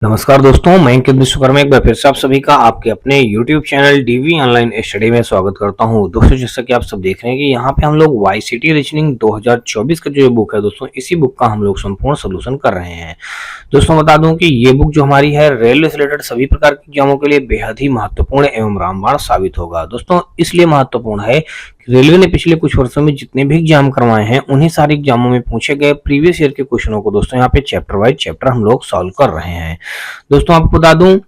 नमस्कार दोस्तों, मैं अंकित विश्वकर्मा एक बार फिर से आप सभी का आपके अपने YouTube channel DV online study में स्वागत करता हूं। दोस्तों, जैसा कि आप सब देख रहे हैं कि यहाँ पे हम लोग वाईसीटी रीजनिंग 2024 का जो ये बुक है दोस्तों, इसी बुक का हम लोग संपूर्ण सोल्यूशन कर रहे हैं। दोस्तों, बता दूं कि ये बुक जो हमारी है रेलवे से रिलेटेड सभी प्रकार के एग्जामों के लिए बेहद ही महत्वपूर्ण एवं रामबाण साबित होगा। दोस्तों, इसलिए महत्वपूर्ण है कि रेलवे ने पिछले कुछ वर्षों में जितने भी एग्जाम करवाए हैं उन्हीं सारे एग्जामों में पूछे गए प्रीवियस ईयर के क्वेश्चनों को दोस्तों यहाँ पे चैप्टर वाइज चैप्टर हम लोग सॉल्व कर रहे हैं। दोस्तों, आपको बता दूं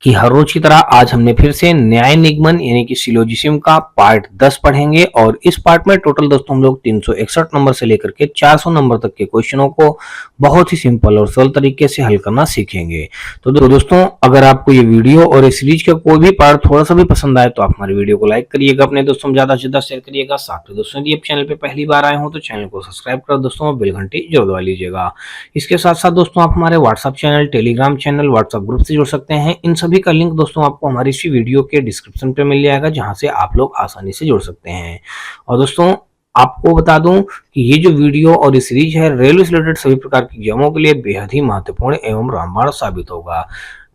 कि हर रोज की तरह आज हमने फिर से न्याय निगमन यानी कि सिलोजिज्म का पार्ट 10 पढ़ेंगे और इस पार्ट में टोटल दोस्तों हम लोग 361 नंबर से लेकर के 400 नंबर तक के क्वेश्चनों को बहुत ही सिंपल और सरल तरीके से हल करना सीखेंगे। तो दोस्तों, अगर आपको ये वीडियो और इस सीरीज का कोई भी पार्ट थोड़ा सा भी पसंद आए तो आप हमारी वीडियो को लाइक करिएगा, अपने दोस्तों में ज्यादा से ज्यादा शेयर करिएगा। साथ में दोस्तों यदि आप चैनल पे पहली बार आए हो तो चैनल को सब्सक्राइब कर दोस्तों बेल घंटी जरूर दबा लीजिएगा। इसके साथ साथ दोस्तों आप हमारे WhatsApp channel, Telegram channel, WhatsApp group से जुड़ सकते हैं। इन सभी का लिंक दोस्तों आपको हमारी इसी वीडियो के डिस्क्रिप्शन पे मिल जाएगा, जहां से आप लोग आसानी से जुड़ सकते हैं। और दोस्तों, आपको बता दूं कि ये जो वीडियो और ये सीरीज है रेलवे से रिलेटेड सभी प्रकार की एग्जामों के लिए बेहद ही महत्वपूर्ण एवं रामबाण साबित होगा।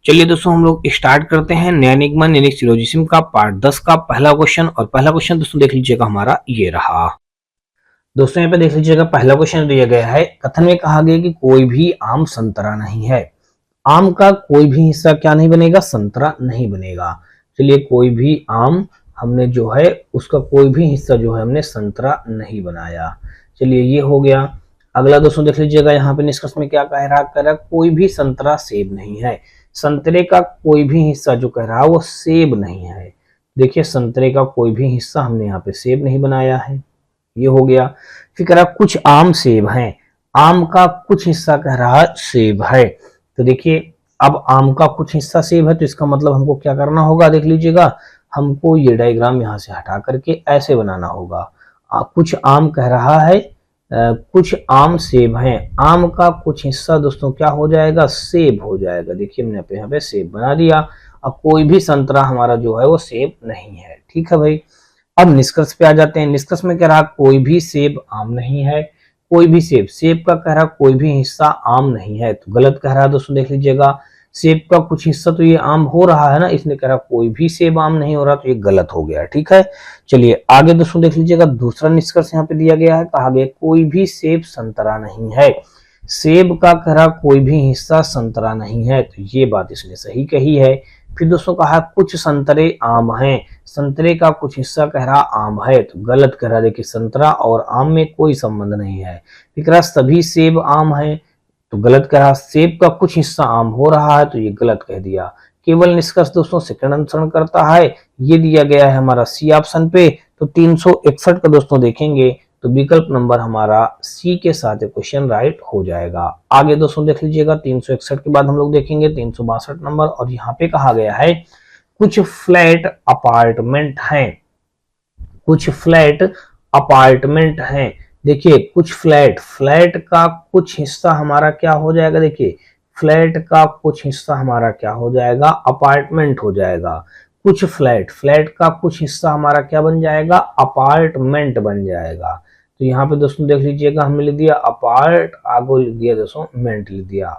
चलिए दोस्तों, हम लोग स्टार्ट करते हैं न्याय निगमन यानी सिलोजिज्म का पार्ट 10 का पहला क्वेश्चन। और पहला क्वेश्चन दोस्तों देख लीजिएगा, हमारा ये रहा। दोस्तों, यहाँ पे देख लीजिएगा, पहला क्वेश्चन दिया गया है। कथन में कहा गया कि कोई भी आम संतरा नहीं है। आम का कोई भी हिस्सा क्या नहीं बनेगा? संतरा नहीं बनेगा। चलिए, कोई भी आम हमने जो है उसका कोई भी हिस्सा जो है हमने संतरा नहीं बनाया। चलिए, ये हो गया। अगला दोस्तों देख लीजिएगा, यहाँ पे निष्कर्ष में क्या कह रहा है, कोई भी संतरा सेब नहीं है। संतरे का कोई भी हिस्सा जो कह रहा है वो सेब नहीं है। देखिए, संतरे का कोई भी हिस्सा हमने यहाँ पे सेब नहीं बनाया है। ये हो गया। फिर कह रहा कुछ आम सेब हैं। आम का कुछ हिस्सा कह रहा है सेब है। तो देखिए, अब आम का कुछ हिस्सा सेब है तो इसका मतलब हमको क्या करना होगा? देख लीजिएगा, हमको ये डायग्राम यहाँ से हटा करके ऐसे बनाना होगा। कुछ आम कह रहा है, कुछ आम सेब हैं। आम का कुछ हिस्सा दोस्तों क्या हो जाएगा? सेब हो जाएगा। देखिए, हमने यहाँ पे सेब बना दिया। अब कोई भी संतरा हमारा जो है वो सेब नहीं है। ठीक है भाई। अब निष्कर्ष पे आ जाते हैं। निष्कर्ष में कह रहा कोई भी सेब आम नहीं है। कोई भी सेब, सेब का कह रहा कोई भी हिस्सा आम नहीं है, तो गलत कह रहा है दोस्तों। देख लीजिएगा, सेब का कुछ हिस्सा तो ये आम हो रहा है ना, इसने कह रहा कोई भी सेब आम नहीं हो रहा, तो ये गलत हो गया। ठीक है, चलिए आगे दोस्तों देख लीजिएगा, दूसरा निष्कर्ष यहाँ पे दिया गया है। कहा गया कोई भी सेब संतरा नहीं है। सेब का कह रहा कोई भी हिस्सा संतरा नहीं है, तो ये बात इसने सही कही है। फिर दोस्तों कहा कुछ संतरे आम हैं। संतरे का कुछ हिस्सा कह रहा आम है, तो गलत कह रहा। देखिए, संतरा और आम में कोई संबंध नहीं है। फिर कह रहा सभी सेब आम हैं, तो गलत कह रहा। सेब का कुछ हिस्सा आम हो रहा है, तो ये गलत कह दिया। केवल निष्कर्ष दोस्तों सेकंड अनुसरण करता है, ये दिया गया है हमारा सी ऑप्शन पे। तो 361 का दोस्तों देखेंगे तो विकल्प नंबर हमारा सी के साथ क्वेश्चन राइट हो जाएगा। आगे दोस्तों देख लीजिएगा, 361 के बाद हम लोग देखेंगे 362 नंबर। और यहाँ पे कहा गया है कुछ फ्लैट अपार्टमेंट हैं। कुछ फ्लैट अपार्टमेंट हैं। देखिए, कुछ फ्लैट, फ्लैट का कुछ हिस्सा हमारा क्या हो जाएगा? देखिए, फ्लैट का कुछ हिस्सा हमारा क्या हो जाएगा? अपार्टमेंट हो जाएगा। कुछ फ्लैट, फ्लैट का कुछ हिस्सा हमारा क्या बन जाएगा? अपार्टमेंट बन जाएगा। तो यहाँ पे दोस्तों देख लीजिएगा, हमने लिख दिया अपार्ट, आगे लिख दिया दोस्तों मेंट लिख दिया।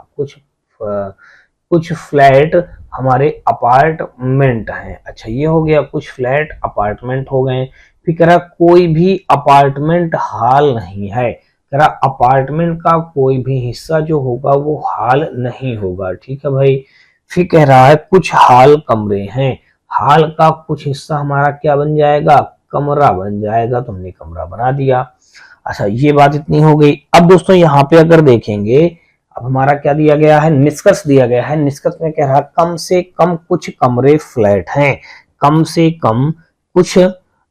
कुछ फ्लैट हमारे अपार्टमेंट हैं। अच्छा, ये हो गया, कुछ फ्लैट अपार्टमेंट हो गए। फिर कह रहा कोई भी अपार्टमेंट हॉल नहीं है। कह रहा अपार्टमेंट का कोई भी हिस्सा जो होगा वो हॉल नहीं होगा। ठीक है भाई। फिर कह रहा है कुछ हॉल कमरे हैं। हॉल का कुछ हिस्सा हमारा क्या बन जाएगा? कमरा बन जाएगा। तो हमने कमरा बना दिया। अच्छा, ये बात इतनी हो गई। अब दोस्तों यहाँ पे अगर देखेंगे, अब हमारा क्या दिया गया है? निष्कर्ष दिया गया है। निष्कर्ष में कह रहा कम से कम कुछ कमरे फ्लैट हैं। कम से कम कुछ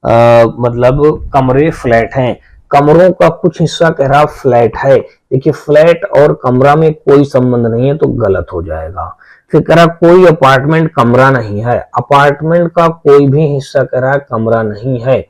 मतलब कमरे फ्लैट हैं। कमरों का कुछ हिस्सा कह रहा फ्लैट है। देखिए, फ्लैट और कमरा में कोई संबंध नहीं है, तो गलत हो जाएगा। फिर कह रहा कोई अपार्टमेंट कमरा नहीं है। अपार्टमेंट का कोई भी हिस्सा कह रहा कमरा नहीं है,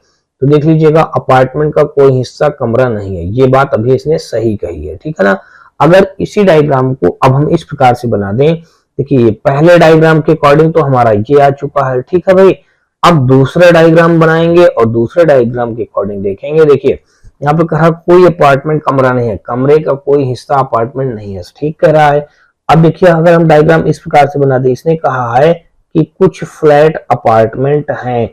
तो देख लीजिएगा अपार्टमेंट का कोई हिस्सा कमरा नहीं है। ये बात अभी इसने सही कही है। ठीक है ना। अगर इसी डायग्राम को अब हम इस प्रकार से बना दें, देखिए पहले डायग्राम के अकॉर्डिंग तो हमारा ये आ चुका है। ठीक है भाई। अब दूसरा डायग्राम बनाएंगे और दूसरे डायग्राम के अकॉर्डिंग देखेंगे। देखिए, यहाँ पे कहा कोई अपार्टमेंट कमरा नहीं है, कमरे का कोई हिस्सा अपार्टमेंट नहीं है, ठीक कह रहा है। अब देखिए अगर हम डायग्राम इस प्रकार से बना दें, इसने कहा है कि कुछ फ्लैट अपार्टमेंट हैं,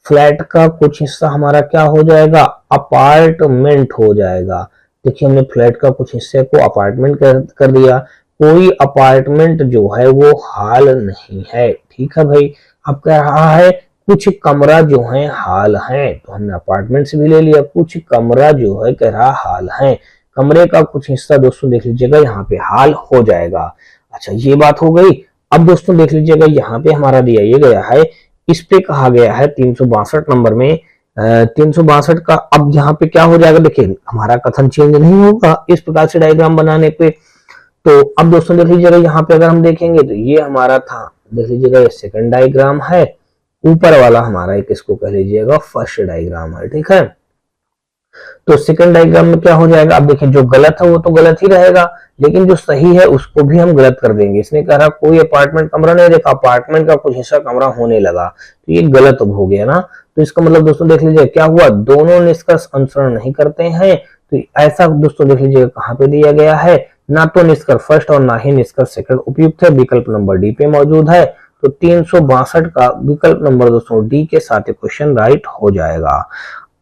फ्लैट का कुछ हिस्सा हमारा क्या हो जाएगा, अपार्टमेंट हो जाएगा। देखिए हमने फ्लैट का कुछ हिस्से को अपार्टमेंट कर दिया। कोई अपार्टमेंट जो है वो हाल नहीं है, ठीक है भाई। अब कह रहा है कुछ कमरा जो है हाल है, तो हमने अपार्टमेंट से भी ले लिया। कुछ कमरा जो है कह रहा हाल है, कमरे का कुछ हिस्सा दोस्तों देख लीजिएगा यहाँ पे हाल हो जाएगा। अच्छा ये बात हो गई। अब दोस्तों देख लीजिएगा यहाँ पे हमारा दिया ये गया है, इस पे कहा गया है 362 नंबर में 362 का। अब यहाँ पे क्या हो जाएगा, देखिए हमारा कथन चेंज नहीं होगा इस प्रकार से डायग्राम बनाने पे। तो अब दोस्तों देख लीजिएगा यहाँ पे अगर हम देखेंगे तो ये हमारा था, देख लीजिएगा ये सेकंड डायग्राम है, ऊपर वाला हमारा एक इसको कह लीजिएगा फर्स्ट डायग्राम है, ठीक है। तो सेकंड डायग्राम में क्या हो जाएगा, अब देखिए जो गलत है वो तो गलत ही रहेगा, लेकिन जो सही है उसको भी हम गलत कर देंगे। इसने कहा कोई अपार्टमेंट कमरा नहीं देखा, अपार्टमेंट का कुछ हिस्सा कमरा होने लगा, तो ये गलत हो गया ना। तो इसका मतलब दोस्तों देख लीजिए क्या हुआ, दोनों निष्कर्ष अनुसरण नहीं करते हैं। तो ऐसा दोस्तों देख लीजिएगा कहाँ पे दिया गया है, ना तो निष्कर्ष फर्स्ट और ना ही निष्कर्ष सेकंड उपयुक्त है, विकल्प नंबर डी पे मौजूद है। तो 362 का विकल्प नंबर दोस्तों डी के साथ क्वेश्चन राइट हो जाएगा।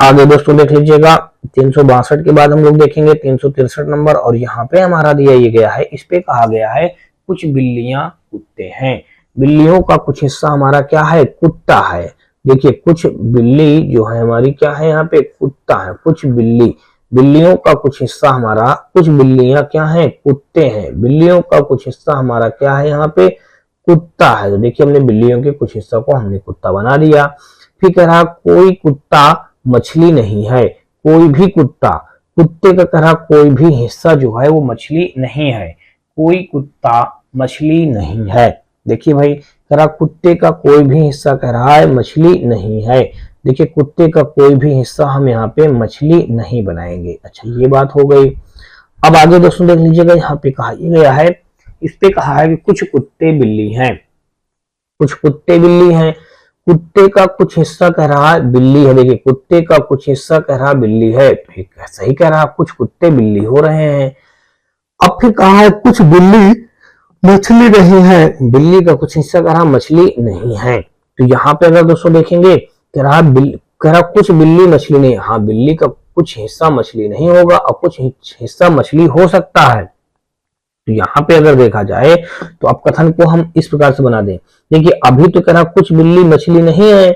आगे दोस्तों देख लीजिएगा 362 के बाद हम लोग देखेंगे 363 नंबर, और यहाँ पे हमारा दिया ये गया है, इस पे कहा गया है कुछ बिल्लियां कुत्ते हैं। बिल्लियों का कुछ हिस्सा हमारा क्या है, कुत्ता है। देखिए कुछ बिल्ली जो है हमारी क्या है, यहाँ पे कुत्ता है। कुछ बिल्लियों का कुछ हिस्सा हमारा, कुछ बिल्लियां क्या है, कुत्ते हैं। बिल्लियों का कुछ हिस्सा हमारा क्या है, यहाँ पे कुत्ता है। तो देखिए हमने बिल्लियों के कुछ हिस्सा को हमने कुत्ता बना दिया। फिर कह रहा कोई कुत्ता मछली नहीं है, कोई भी कुत्ता, कुत्ते का कह रहा कोई भी हिस्सा जो है वो मछली नहीं है, कोई कुत्ता मछली नहीं है। देखिए भाई कह रहा कुत्ते का कोई भी हिस्सा कह रहा है मछली नहीं है। देखिए कुत्ते का कोई भी हिस्सा हम यहाँ पे मछली नहीं बनाएंगे। अच्छा ये बात हो गई। अब आगे दोस्तों देख लीजिएगा यहाँ पे कहा गया है, इस पे कहा है कि कुछ कुत्ते बिल्ली हैं, कुछ कुत्ते बिल्ली हैं। कुत्ते का कुछ हिस्सा कह रहा है बिल्ली है। देखिए कुत्ते का कुछ हिस्सा कह रहा बिल्ली है, तो सही कह रहा, कुछ कुत्ते बिल्ली हो रहे हैं। अब फिर कहा है कुछ बिल्ली मछली नहीं है, बिल्ली का कुछ हिस्सा कह रहा मछली नहीं है। तो यहाँ पे अगर दोस्तों देखेंगे कह रहा कुछ बिल्ली मछली नहीं, हाँ बिल्ली का कुछ हिस्सा मछली नहीं होगा और कुछ हिस्सा मछली हो सकता है। तो यहाँ पे अगर देखा जाए तो अब कथन को हम इस प्रकार से बना दें। देखिए अभी तो कह रहा कुछ बिल्ली मछली नहीं है,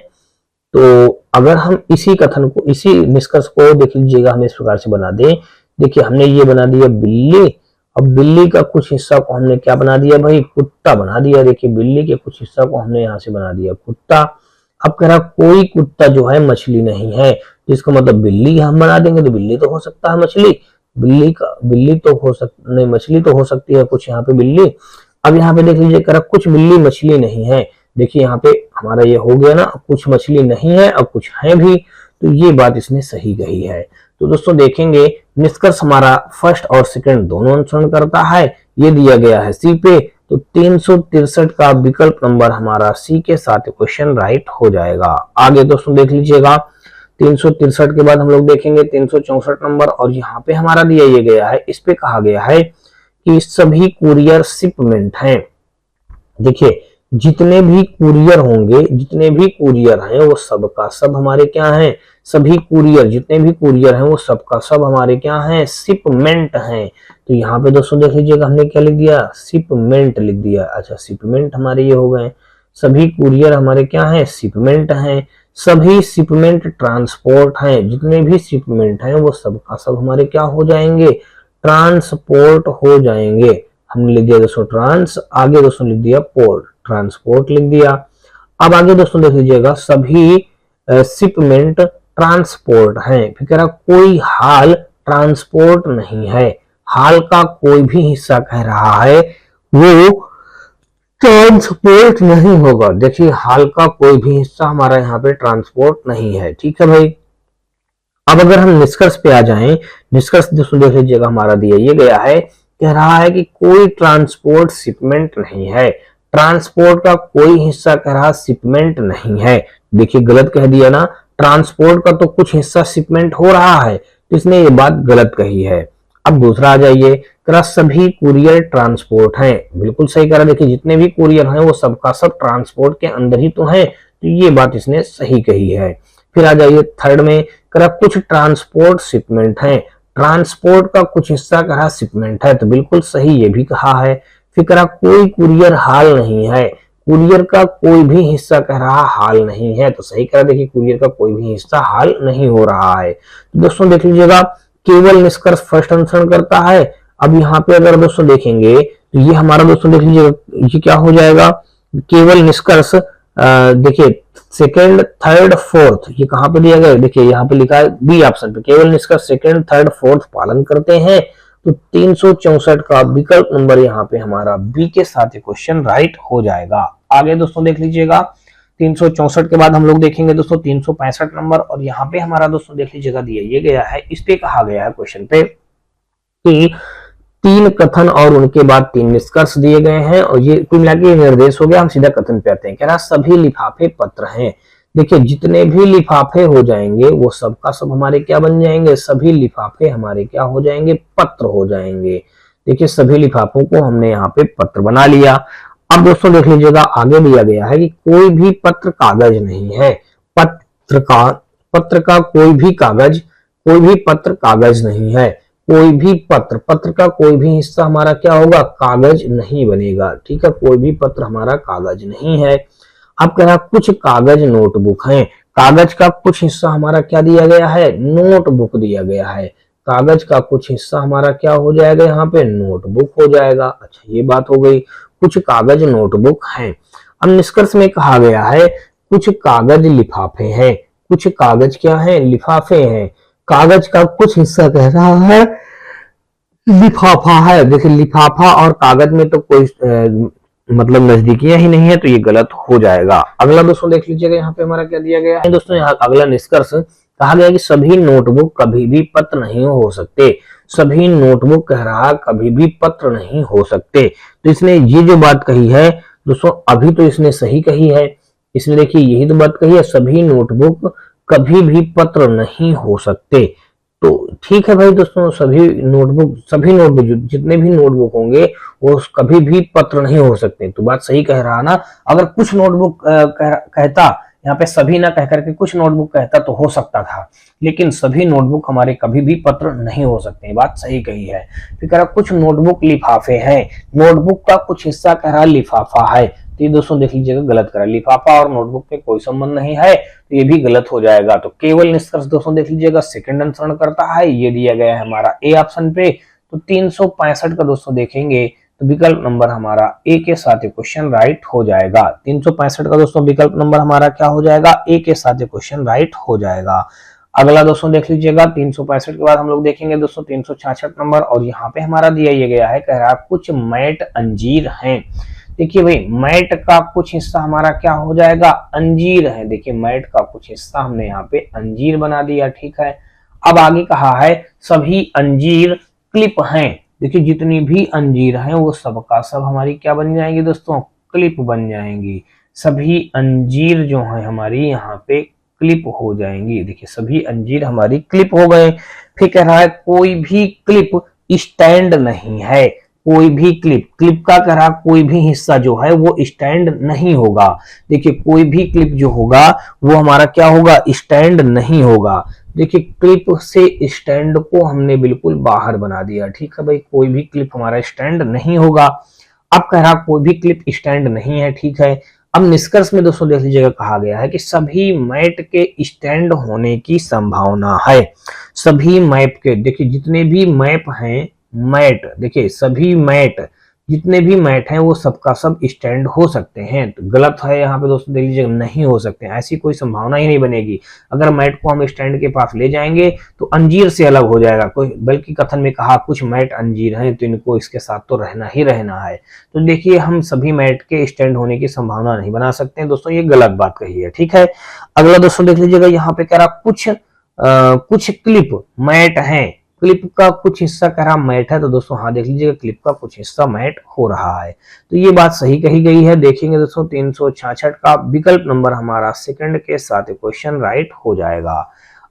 तो अगर हम इसी कथन को, इसी निष्कर्ष को देख लीजिएगा हम इस प्रकार से बना दें। देखिए हमने ये बना दिया बिल्ली, अब बिल्ली का कुछ हिस्सा को हमने क्या बना दिया भाई, कुत्ता बना दिया। देखिए बिल्ली के कुछ हिस्सा को हमने यहाँ से बना दिया कुत्ता। अब कह रहा कोई कुत्ता जो है मछली नहीं है, जिसका मतलब बिल्ली हम बना देंगे तो बिल्ली तो हो सकता है मछली, बिल्ली तो हो सकती नहीं, मछली तो हो सकती है कुछ यहाँ पे बिल्ली। अब यहाँ पे देख लीजिए कह रहा कुछ बिल्ली मछली नहीं है। देखिए यहाँ पे हमारा ये हो गया ना, कुछ मछली नहीं है और कुछ है भी, तो ये बात इसने सही कही है। तो दोस्तों देखेंगे निष्कर्ष हमारा फर्स्ट और सेकंड दोनों अनुसरण करता है, ये दिया गया है सी पे। तो 363 का विकल्प नंबर हमारा सी के साथ क्वेश्चन राइट हो जाएगा। आगे दोस्तों देख लीजिएगा 363 के बाद हम लोग देखेंगे 364 नंबर, और यहाँ पे हमारा दिया ये गया है, इस पे कहा गया है कि सभी कुरियर शिपमेंट हैं। देखिए जितने भी कुरियर होंगे, जितने भी कुरियर हैं वो सबका सब हमारे क्या हैं, सभी कुरियर, जितने भी कुरियर हैं वो सबका सब हमारे क्या हैं, शिपमेंट हैं। तो यहाँ पे दोस्तों देख लीजिएगा हमने क्या लिख दिया, शिपमेंट लिख दिया। अच्छा शिपमेंट हमारे ये हो गए, सभी कुरियर हमारे क्या हैं, शिपमेंट हैं। सभी शिपमेंट ट्रांसपोर्ट हैं, जितने भी शिपमेंट हैं वो सबका सब हमारे क्या हो जाएंगे, ट्रांसपोर्ट हो जाएंगे। हमने लिख दिया दोस्तों ट्रांस, आगे दोस्तों लिख दिया पोर्ट, ट्रांसपोर्ट लिख दिया। अब आगे दोस्तों देख लीजिएगा सभी शिपमेंट ट्रांसपोर्ट हैं। फिर कह रहा कोई हाल ट्रांसपोर्ट नहीं है, हाल का कोई भी हिस्सा कह रहा है वो ट्रांसपोर्ट नहीं होगा। देखिए हाल का कोई भी हिस्सा हमारा यहाँ पे ट्रांसपोर्ट नहीं है, ठीक है भाई। अब अगर हम निष्कर्ष पे आ जाएं, निष्कर्ष दोस्तों देख लीजिएगा हमारा दिया ये गया है, कह रहा है कि कोई ट्रांसपोर्ट शिपमेंट नहीं है, ट्रांसपोर्ट का कोई हिस्सा कह रहा शिपमेंट नहीं है। देखिए गलत कह दिया ना, ट्रांसपोर्ट का तो कुछ हिस्सा शिपमेंट हो रहा है, तो इसने ये बात गलत कही है। अब दूसरा आ जाइए, करा सभी कुरियर ट्रांसपोर्ट हैं, बिल्कुल सही करा। देखिए जितने भी कुरियर हैं वो सबका सब ट्रांसपोर्ट के अंदर ही तो है, तो ये बात इसने सही कही है। फिर आ जाइए थर्ड में, करा कुछ ट्रांसपोर्ट शिपमेंट है, ट्रांसपोर्ट का कुछ हिस्सा कहा शिपमेंट है, तो बिल्कुल सही ये भी कहा है। फिर करा कोई कुरियर हाल नहीं है, कुरियर का कोई भी हिस्सा कह रहा हाल नहीं है, तो सही करा। देखिए कुरियर का कोई भी हिस्सा हाल नहीं हो रहा है। तो दोस्तों देख लीजिएगा, केवल निष्कर्ष फर्स्ट अनुसरण करता है। अब यहाँ पे अगर दोस्तों देखेंगे तो ये हमारा दोस्तों देख लीजिएगा, ये क्या हो जाएगा, केवल निष्कर्ष देखिए सेकेंड थर्ड फोर्थ, ये कहां पे दिया गया, देखिए यहाँ पे लिखा है बी ऑप्शन पे, केवल निष्कर्ष सेकेंड थर्ड फोर्थ पालन करते हैं। तो 364 का विकल्प नंबर यहाँ पे हमारा बी के साथ क्वेश्चन राइट हो जाएगा। आगे दोस्तों देख लीजिएगा, 364 के बाद हम लोग देखेंगे दोस्तों 365 नंबर, और यहाँ पे हमारा दोस्तों देख लीजिएगा दिया ये गया है, इस पे कहा गया है क्वेश्चन पे कि 3 कथन और उनके बाद 3 निष्कर्ष दिए गए हैं, और ये कुल मिला के निर्देश हो गया। हम सीधा कथन पे आते हैं, कह रहा सभी लिफाफे पत्र हैं। देखिए जितने भी लिफाफे हो जाएंगे वो सबका सब हमारे क्या बन जाएंगे, सभी लिफाफे हमारे क्या हो जाएंगे, पत्र हो जाएंगे। देखिए सभी लिफाफों को हमने यहाँ पे पत्र बना लिया। अब दोस्तों देख लीजिएगा, आगे दिया गया है कि कोई भी पत्र कागज नहीं है, पत्र का कोई भी कागज, कोई भी पत्र कागज नहीं है, कोई भी पत्र का कोई भी हिस्सा हमारा क्या होगा, कागज नहीं बनेगा। ठीक है, कोई भी पत्र हमारा कागज नहीं है। अब कह रहा कुछ कागज नोटबुक हैं, कागज का कुछ हिस्सा हमारा क्या दिया गया है, नोटबुक दिया गया है। कागज का कुछ हिस्सा हमारा क्या हो जाएगा, यहाँ पे नोटबुक हो जाएगा। अच्छा ये बात हो गई, कुछ कागज नोटबुक हैं। अब निष्कर्ष में कहा गया है कुछ कागज लिफाफे हैं, कुछ कागज क्या है, लिफाफे हैं। कागज का कुछ हिस्सा कह रहा है लिफाफा है। देखिए लिफाफा और कागज में तो कोई मतलब नजदीकियां ही नहीं है, तो ये गलत हो जाएगा। अगला दोस्तों देख लीजिएगा, यहाँ पे हमारा क्या दिया गया है दोस्तों, यहाँ अगला निष्कर्ष कहा गया कि सभी नोटबुक कभी भी पत्र नहीं हो सकते। सभी नोटबुक कह रहा कभी भी पत्र नहीं हो सकते। तो इसने ये जो बात कही है दोस्तों, अभी तो इसने सही कही है। इसने देखिए यही तो बात कही है, सभी नोटबुक कभी भी पत्र नहीं हो सकते। तो ठीक है भाई दोस्तों, सभी नोटबुक जितने भी नोटबुक होंगे वो कभी भी पत्र नहीं हो सकते। तो बात सही कह रहा ना। अगर कुछ नोटबुक कहता, यहाँ पे सभी ना कह करके कुछ नोटबुक कहता तो हो सकता था, लेकिन सभी नोटबुक हमारे कभी भी पत्र नहीं हो सकते। बात सही कही है। फिर कह रहा कुछ नोटबुक लिफाफे हैं, नोटबुक का कुछ हिस्सा कह रहा लिफाफा है। तो ये दोस्तों देख लीजिएगा गलत करा, लिफाफा और नोटबुक में कोई संबंध नहीं है, तो ये भी गलत हो जाएगा। तो केवल निष्कर्ष दोस्तों देख लीजिएगा सेकंड अनुसरण करता है, ये दिया गया है हमारा ए ऑप्शन पे। तो 365 का दोस्तों देखेंगे तो विकल्प नंबर हमारा ए के साथ क्वेश्चन राइट हो जाएगा। 365 का दोस्तों विकल्प नंबर हमारा क्या हो जाएगा, ए के साथ क्वेश्चन राइट हो जाएगा। अगला दोस्तों देख लीजिएगा, 365 के बाद हम लोग देखेंगे दोस्तों 366 नंबर, और यहाँ पे हमारा दिया ये गया है, कह रहा कुछ मैट अंजीर हैं। देखिए भाई मैट का कुछ हिस्सा हमारा क्या हो जाएगा, अंजीर है। देखिए मैट का कुछ हिस्सा हमने यहाँ पे अंजीर बना दिया। ठीक है, अब आगे कहा है सभी अंजीर क्लिप हैं। देखिए जितनी भी अंजीर हैं वो सबका सब हमारी क्या बन जाएंगी दोस्तों, क्लिप बन जाएंगी। सभी अंजीर जो है हमारी यहाँ पे क्लिप हो जाएंगी। देखिए सभी अंजीर हमारी क्लिप हो गए। फिर कह रहा है कोई भी क्लिप स्टैंड नहीं है, कोई भी क्लिप का कह रहा कोई भी हिस्सा जो है वो स्टैंड नहीं होगा। देखिए कोई भी क्लिप जो होगा वो हमारा क्या होगा, स्टैंड नहीं होगा। देखिए क्लिप से स्टैंड को हमने बिल्कुल बाहर बना दिया। ठीक है भाई, कोई भी क्लिप हमारा स्टैंड नहीं होगा। अब कह रहा कोई भी क्लिप स्टैंड नहीं है। ठीक है, अब निष्कर्ष में दोस्तों देख लीजिएगा कहा गया है कि सभी मैट के स्टैंड होने की संभावना है। सभी मैप के, देखिए जितने भी मैप हैं मैट, देखिए सभी मैट जितने भी मैट हैं वो सबका सब स्टैंड हो सकते हैं। तो गलत है यहाँ पे दोस्तों देख लीजिएगा, नहीं हो सकते, ऐसी कोई संभावना ही नहीं बनेगी। अगर मैट को हम स्टैंड के पास ले जाएंगे तो अंजीर से अलग हो जाएगा कोई, बल्कि कथन में कहा कुछ मैट अंजीर हैं तो इनको इसके साथ तो रहना ही रहना है। तो देखिए हम सभी मैट के स्टैंड होने की संभावना नहीं बना सकते हैं दोस्तों, ये गलत बात कही है। ठीक है, अगला दोस्तों देख लीजिएगा, यहाँ पे कह रहा कुछ क्लिप मैट है, क्लिप का कुछ हिस्सा कह रहा मैट है। तो दोस्तों हाँ देख लीजिएगा क्लिप का कुछ हिस्सा मैट हो रहा है, तो ये बात सही कही गई है। देखेंगे दोस्तों 366 का विकल्प नंबर हमारा सेकंड के साथ क्वेश्चन राइट हो जाएगा।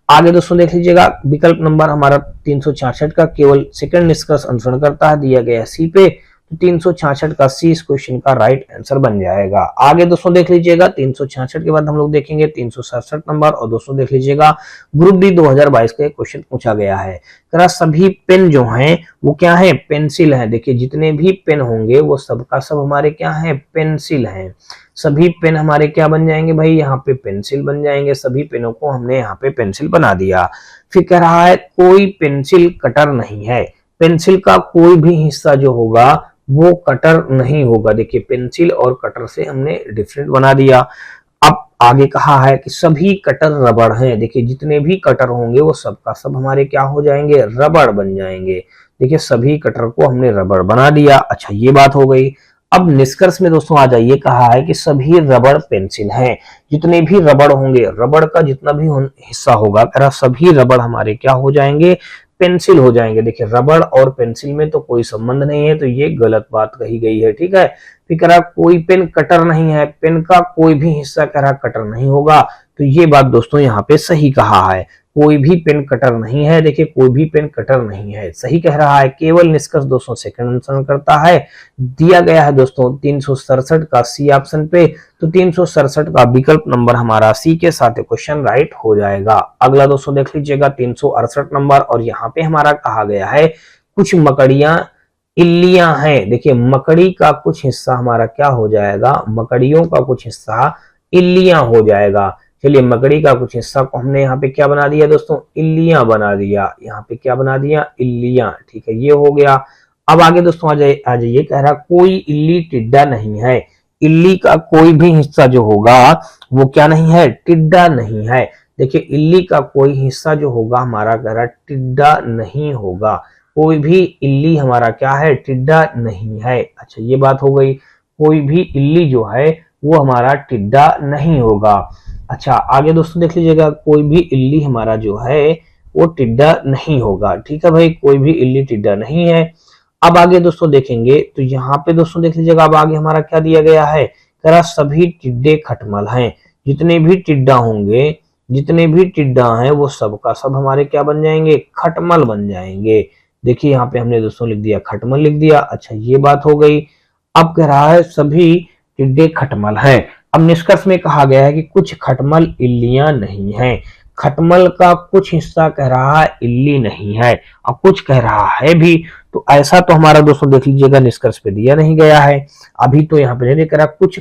आगे दोस्तों देख लीजिएगा, विकल्प नंबर हमारा 366 का केवल सेकंड निष्कर्ष अनुसरण करता है, दिया गया है सी पे, तो 366 का सी इस क्वेश्चन का राइट आंसर बन जाएगा। आगे दोस्तों देख लीजिएगा, 366 के बाद हम लोग देखेंगे 367 नंबर, और दोस्तों देख लीजिएगा ग्रुप डी 2022 का एक क्वेश्चन पूछा गया है। करा सभी पेन जो हैं वो क्या है, पेंसिल है। देखिए जितने भी पेन होंगे वो सबका सब हमारे क्या है, पेंसिल हैं। सभी पेन हमारे क्या बन जाएंगे भाई, यहाँ पे पेंसिल बन जाएंगे। सभी पेनों को हमने यहाँ पे पेंसिल बना दिया। फिर कह रहा है कोई पेंसिल कटर नहीं है। पेंसिल का कोई भी हिस्सा जो होगा वो कटर नहीं होगा। देखिए पेंसिल और कटर से हमने डिफरेंट बना दिया। अब आगे कहा है कि सभी कटर रबड़ हैं। देखिए जितने भी कटर होंगे वो सबका सब हमारे क्या हो जाएंगे, रबड़ बन जाएंगे। देखिए सभी कटर को हमने रबड़ बना दिया। अच्छा ये बात हो गई। अब निष्कर्ष में दोस्तों आ जाइए, कहा है कि सभी रबड़ पेंसिल हैं। जितने भी रबड़ होंगे, रबड़ का जितना भी हिस्सा होगा, कह रहा सभी रबड़ हमारे क्या हो जाएंगे, पेंसिल हो जाएंगे। देखिए रबड़ और पेंसिल में तो कोई संबंध नहीं है, तो ये गलत बात कही गई है। ठीक है, फिर कह रहा कोई पेन कटर नहीं है। पेन का कोई भी हिस्सा कह रहा कटर नहीं होगा, तो ये बात दोस्तों यहाँ पे सही कहा है। कोई भी पेन कटर नहीं है। देखिए कोई भी पेन कटर नहीं है, सही कह रहा है। केवल निष्कर्ष दोस्तों सेकंड अनुसरण करता है। दिया गया है दोस्तों 367 का सी ऑप्शन पे, तो 367 का विकल्प नंबर हमारा सी के साथ क्वेश्चन राइट हो जाएगा। अगला दोस्तों देख लीजिएगा 368 नंबर, और यहाँ पे हमारा कहा गया है कुछ मकड़ियां इल्लियां हैं। देखिए मकड़ी का कुछ हिस्सा हमारा क्या हो जाएगा, मकड़ियों का कुछ हिस्सा इल्लियां हो जाएगा। चलिए मकड़ी का कुछ हिस्सा को हमने यहाँ पे क्या बना दिया दोस्तों, इल्लियां बना दिया। यहाँ पे क्या बना दिया, इल्लियां। ठीक है, ये हो गया। अब आगे दोस्तों आ जाइए, कह रहा कोई इल्ली टिड्डा नहीं है। इल्ली का कोई भी हिस्सा जो होगा वो क्या नहीं है, टिड्डा नहीं है। देखिए इल्ली का कोई हिस्सा जो होगा हमारा, कह रहा टिड्डा नहीं होगा। कोई भी इल्ली हमारा क्या है, टिड्डा नहीं है। अच्छा ये बात हो गई। कोई भी इल्ली जो है वो हमारा टिड्डा नहीं होगा। अच्छा आगे दोस्तों देख लीजिएगा, कोई भी इल्ली हमारा जो है वो टिड्डा नहीं होगा। ठीक है भाई, कोई भी इल्ली टिड्डा नहीं है। अब आगे दोस्तों देखेंगे, तो यहाँ पे दोस्तों देख लीजिएगा, अब आगे हमारा क्या दिया गया है, कह रहा सभी टिड्डे खटमल हैं। जितने भी टिड्डा होंगे, जितने भी टिड्डा हैं वो सबका सब हमारे क्या बन जाएंगे, खटमल बन जाएंगे। देखिए यहाँ पे हमने दोस्तों लिख दिया, खटमल लिख दिया। अच्छा ये बात हो गई। अब कह रहा है सभी टिड्डे खटमल हैं। अब निष्कर्ष में कहा गया है कि कुछ खटमल इल्लियां नहीं है। खटमल का कुछ हिस्सा कह रहा है इल्ली नहीं है, और कुछ कह रहा है भी। तो ऐसा तो हमारा दोस्तों देख लीजिएगा निष्कर्ष पे दिया नहीं गया है। अभी तो यहाँ पे नहीं कह रहा कुछ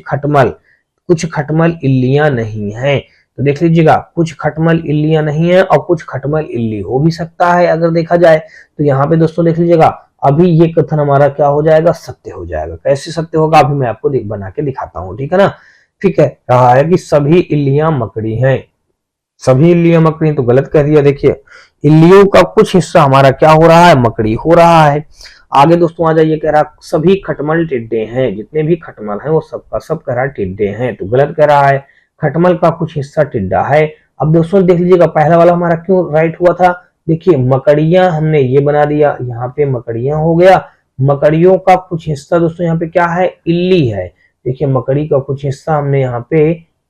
खटमल इल्लियां नहीं है। तो देख लीजिएगा, कुछ खटमल इल्लियां नहीं है और कुछ खटमल इल्ली हो भी सकता है अगर देखा जाए। तो यहाँ पे दोस्तों देख लीजिएगा, अभी ये कथन हमारा क्या हो जाएगा, सत्य हो जाएगा। कैसे सत्य होगा, अभी मैं आपको बना के दिखाता हूँ। ठीक है ना। ठीक है, कहा है कि सभी इल्लियां मकड़ी हैं। सभी इल्लियां मकड़ी तो गलत कह दिया। देखिए इल्लियों का कुछ हिस्सा हमारा क्या हो रहा है, मकड़ी हो रहा है। आगे दोस्तों आ जाइए, कह रहा सभी खटमल टिड्डे हैं। जितने भी खटमल हैं वो सबका सब कह रहा टिड्डे हैं, तो गलत कह रहा है। खटमल का कुछ हिस्सा टिड्डा है। अब दोस्तों देख लीजिएगा, पहला वाला हमारा क्यों राइट हुआ था। देखिए मकड़ियां हमने ये बना दिया, यहाँ पे मकड़ियां हो गया। मकड़ियों का कुछ हिस्सा दोस्तों यहाँ पे क्या है, इल्ली है। देखिए मकड़ी का कुछ हिस्सा हमने यहाँ पे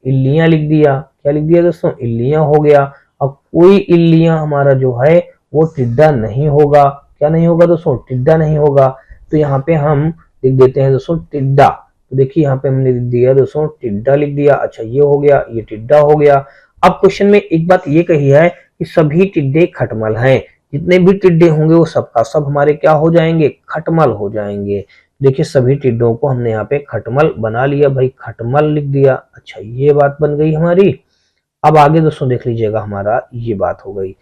इल्लियां लिख दिया। क्या लिख दिया दोस्तों, इल्लियां हो गया। अब कोई इल्लियां हमारा जो है वो टिड्डा नहीं होगा। क्या नहीं होगा दोस्तों, टिड्डा नहीं होगा। तो यहाँ पे हम लिख देते हैं दोस्तों टिड्डा। तो देखिए यहाँ पे हमने लिख दिया दोस्तों टिड्डा लिख दिया। अच्छा ये हो गया, ये टिड्डा हो गया। अब क्वेश्चन में एक बात ये कही है कि सभी टिड्डे खटमल हैं। जितने भी टिड्डे होंगे वो सबका सब हमारे क्या हो जाएंगे, खटमल हो जाएंगे। देखिए सभी टिड्डों को हमने यहाँ पे खटमल बना लिया भाई, खटमल लिख दिया। अच्छा ये बात बन गई हमारी। अब आगे दोस्तों देख लीजिएगा, हमारा ये बात हो गई।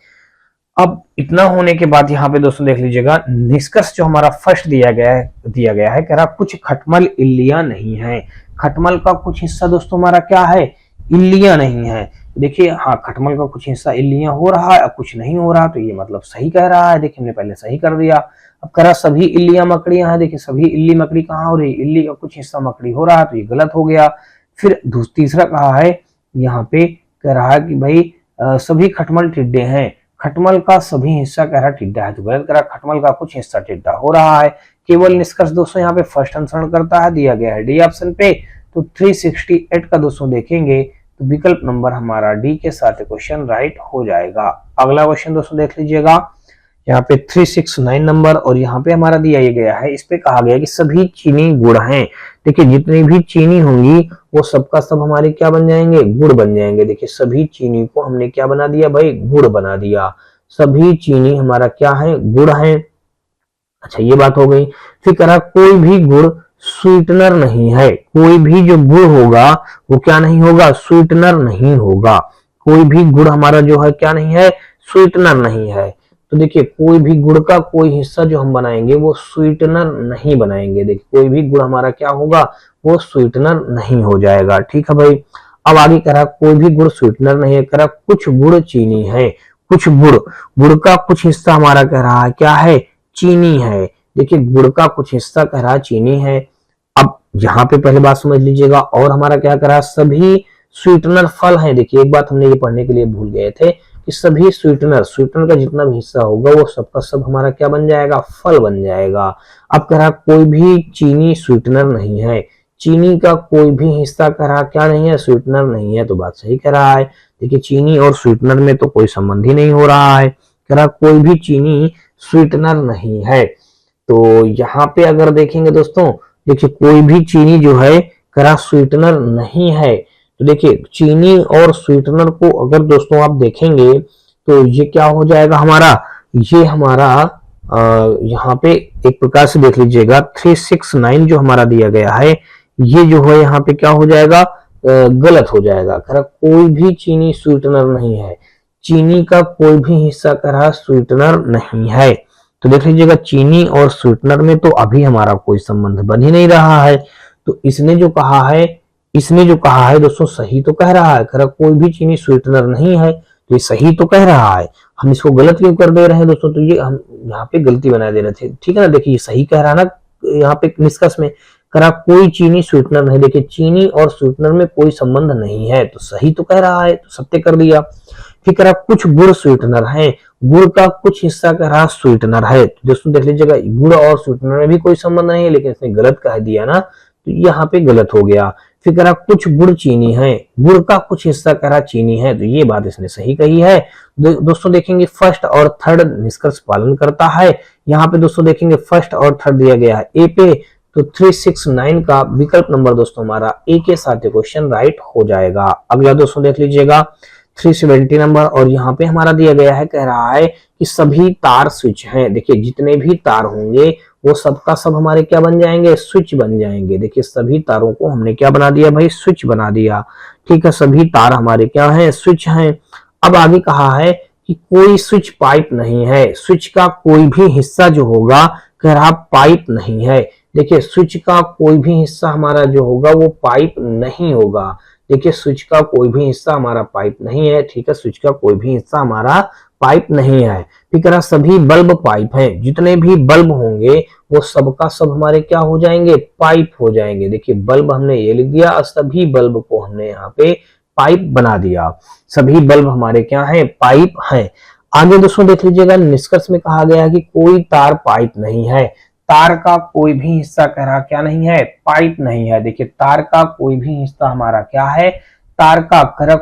अब इतना होने के बाद यहाँ पे दोस्तों देख लीजिएगा, निष्कर्ष जो हमारा फर्स्ट दिया गया है, कह रहा कुछ खटमल इल्लियां नहीं है। खटमल का कुछ हिस्सा दोस्तों हमारा क्या है, इल्लियां नहीं है। देखिए हाँ, खटमल का कुछ हिस्सा इल्लियां हो रहा है और कुछ नहीं हो रहा, तो ये मतलब सही कह रहा है। देखिए हमने पहले सही कर दिया। अब कह रहा सभी इल्लियां मकड़ियां हैं। देखिए सभी इल्ली मकड़ी कहाँ हो रही, इल्ली का कुछ हिस्सा मकड़ी हो रहा है, तो ये गलत हो गया। फिर तीसरा कहा है, यहाँ पे कह रहा है कि भाई सभी खटमल टिड्डे हैं। खटमल का सभी हिस्सा कह रहा टिड्डा है, तो गलत कह रहा, खटमल का कुछ हिस्सा टिड्डा हो रहा है। केवल निष्कर्ष दोस्तों यहाँ पे फर्स्ट अनुसरण करता है, दिया गया है डी ऑप्शन पे। तो 368 का दोस्तों देखेंगे तो विकल्प नंबर हमारा डी के साथ क्वेश्चन राइट हो जाएगा। अगला क्वेश्चन दोस्तों देख लीजिएगा, यहाँ पे 369 नंबर और यहाँ पे हमारा दिया ये गया है, इस पे कहा गया कि सभी चीनी गुड़ हैं। देखिए जितनी भी चीनी होंगी वो सबका सब हमारे क्या बन जाएंगे, गुड़ बन जाएंगे। देखिए सभी चीनी को हमने क्या बना दिया भाई, गुड़ बना दिया। सभी चीनी हमारा क्या है, गुड़ है। अच्छा ये बात हो गई। फिर कह रहा कोई भी गुड़ स्वीटनर नहीं है, कोई भी जो गुड़ होगा वो क्या नहीं होगा, स्वीटनर नहीं होगा। कोई भी गुड़ हमारा जो है क्या नहीं है, स्वीटनर नहीं है। तो देखिए कोई भी गुड़ का कोई हिस्सा जो हम बनाएंगे वो स्वीटनर नहीं बनाएंगे। देखिए कोई भी गुड़ हमारा क्या होगा, वो स्वीटनर नहीं हो जाएगा। ठीक है भाई। अब आगे कह रहा कोई भी गुड़ स्वीटनर नहीं है, कह रहा कुछ गुड़ चीनी है। कुछ गुड़, गुड़ का कुछ हिस्सा हमारा कह रहा है क्या है, चीनी है। देखिए गुड़ का कुछ हिस्सा कह रहा है चीनी है। अब यहाँ पे पहले बात समझ लीजिएगा, और हमारा क्या कह रहा है, सभी स्वीटनर फल हैं। देखिए एक बात हमने ये पढ़ने के लिए भूल गए थे कि सभी स्वीटनर, स्वीटनर का जितना भी हिस्सा होगा वो सबका सब हमारा क्या बन जाएगा, फल बन जाएगा। अब कह रहा कोई भी चीनी स्वीटनर नहीं है, चीनी का कोई भी हिस्सा कह रहा क्या नहीं है, स्वीटनर नहीं है। तो बात सही कह रहा है। देखिए चीनी और स्वीटनर में तो कोई संबंध ही नहीं हो रहा है। कह रहा कोई भी चीनी स्वीटनर नहीं है। तो यहाँ पे अगर देखेंगे दोस्तों, देखिए कोई भी चीनी जो है करा स्वीटनर नहीं है। तो देखिए चीनी और स्वीटनर को अगर दोस्तों आप देखेंगे तो ये क्या हो जाएगा हमारा, ये हमारा यहाँ पे एक प्रकार से देख लीजिएगा 369 जो हमारा दिया गया है, ये जो है यहाँ पे क्या हो जाएगा, गलत हो जाएगा। करा कोई भी चीनी स्वीटनर नहीं है, चीनी का कोई भी हिस्सा करा स्वीटनर नहीं है। तो देख लीजिएगा चीनी और स्वीटनर में तो अभी हमारा कोई संबंध बन ही नहीं रहा है। तो इसने जो कहा है दोस्तों सही तो कह रहा है। कह रहा कोई भी चीनी स्वीटनर नहीं है, तो ये सही तो कह रहा है। हम इसको गलत क्यों कर दे रहे हैं दोस्तों, तो ये हम यहाँ पे गलती बना दे रहे थे। ठीक है ना, देखिए सही कह रहा है ना यहाँ पे निष्कर्ष में। कह रहा कोई चीनी स्वीटनर नहीं, देखिए चीनी और स्वीटनर में कोई संबंध नहीं है, तो सही तो कह रहा है, तो सत्य कर दिया। फिर कह रहा कुछ गुड़ स्वीटनर है, गुड़ का कुछ हिस्सा कह रहा स्वीटनर है। तो दोस्तों देख लीजिएगा गुड़ और स्वीटनर में भी कोई संबंध नहीं है, लेकिन इसने गलत कह दिया ना, तो यहाँ पे गलत हो गया। फिर कह रहा कुछ गुड़ चीनी है, गुड़ का कुछ हिस्सा कह रहा चीनी है, तो ये बात इसने सही कही है। दोस्तों देखेंगे फर्स्ट और थर्ड निष्कर्ष पालन करता है। यहाँ पे दोस्तों देखेंगे फर्स्ट और थर्ड दिया गया है ए पे, तो 369 का विकल्प नंबर दोस्तों हमारा ए के साथ क्वेश्चन राइट हो जाएगा। अगला दोस्तों देख लीजिएगा 370 नंबर और यहाँ पे हमारा दिया गया है, कह रहा है कि सभी तार स्विच हैं। देखिए जितने भी तार होंगे वो सबका सब हमारे क्या बन जाएंगे, स्विच बन जाएंगे। देखिए सभी तारों को हमने क्या बना दिया भाई, स्विच बना दिया। ठीक है, सभी तार हमारे क्या हैं, स्विच हैं। अब आगे कहा है कि कोई स्विच पाइप नहीं है, स्विच का कोई भी हिस्सा जो होगा कह रहा पाइप नहीं है। देखिए स्विच का कोई भी हिस्सा हमारा जो होगा वो पाइप नहीं होगा। देखिए स्विच का कोई भी हिस्सा हमारा पाइप नहीं है। ठीक है, स्विच का कोई भी हिस्सा हमारा पाइप नहीं है। फिर कह रहा सभी बल्ब पाइप हैं, जितने भी बल्ब होंगे वो सबका सब हमारे क्या हो जाएंगे, पाइप हो जाएंगे। देखिए बल्ब हमने ये लिख दिया और सभी बल्ब को हमने यहाँ पे पाइप बना दिया। सभी बल्ब हमारे क्या हैं, पाइप हैं। आगे दोस्तों देख लीजिएगा निष्कर्ष में कहा गया है कि कोई तार पाइप नहीं है, तार का कोई भी हिस्सा कह रहा क्या नहीं है, पाइप नहीं है। देखिए तार का कोई भी हिस्सा हमारा क्या है, तार का कह रहा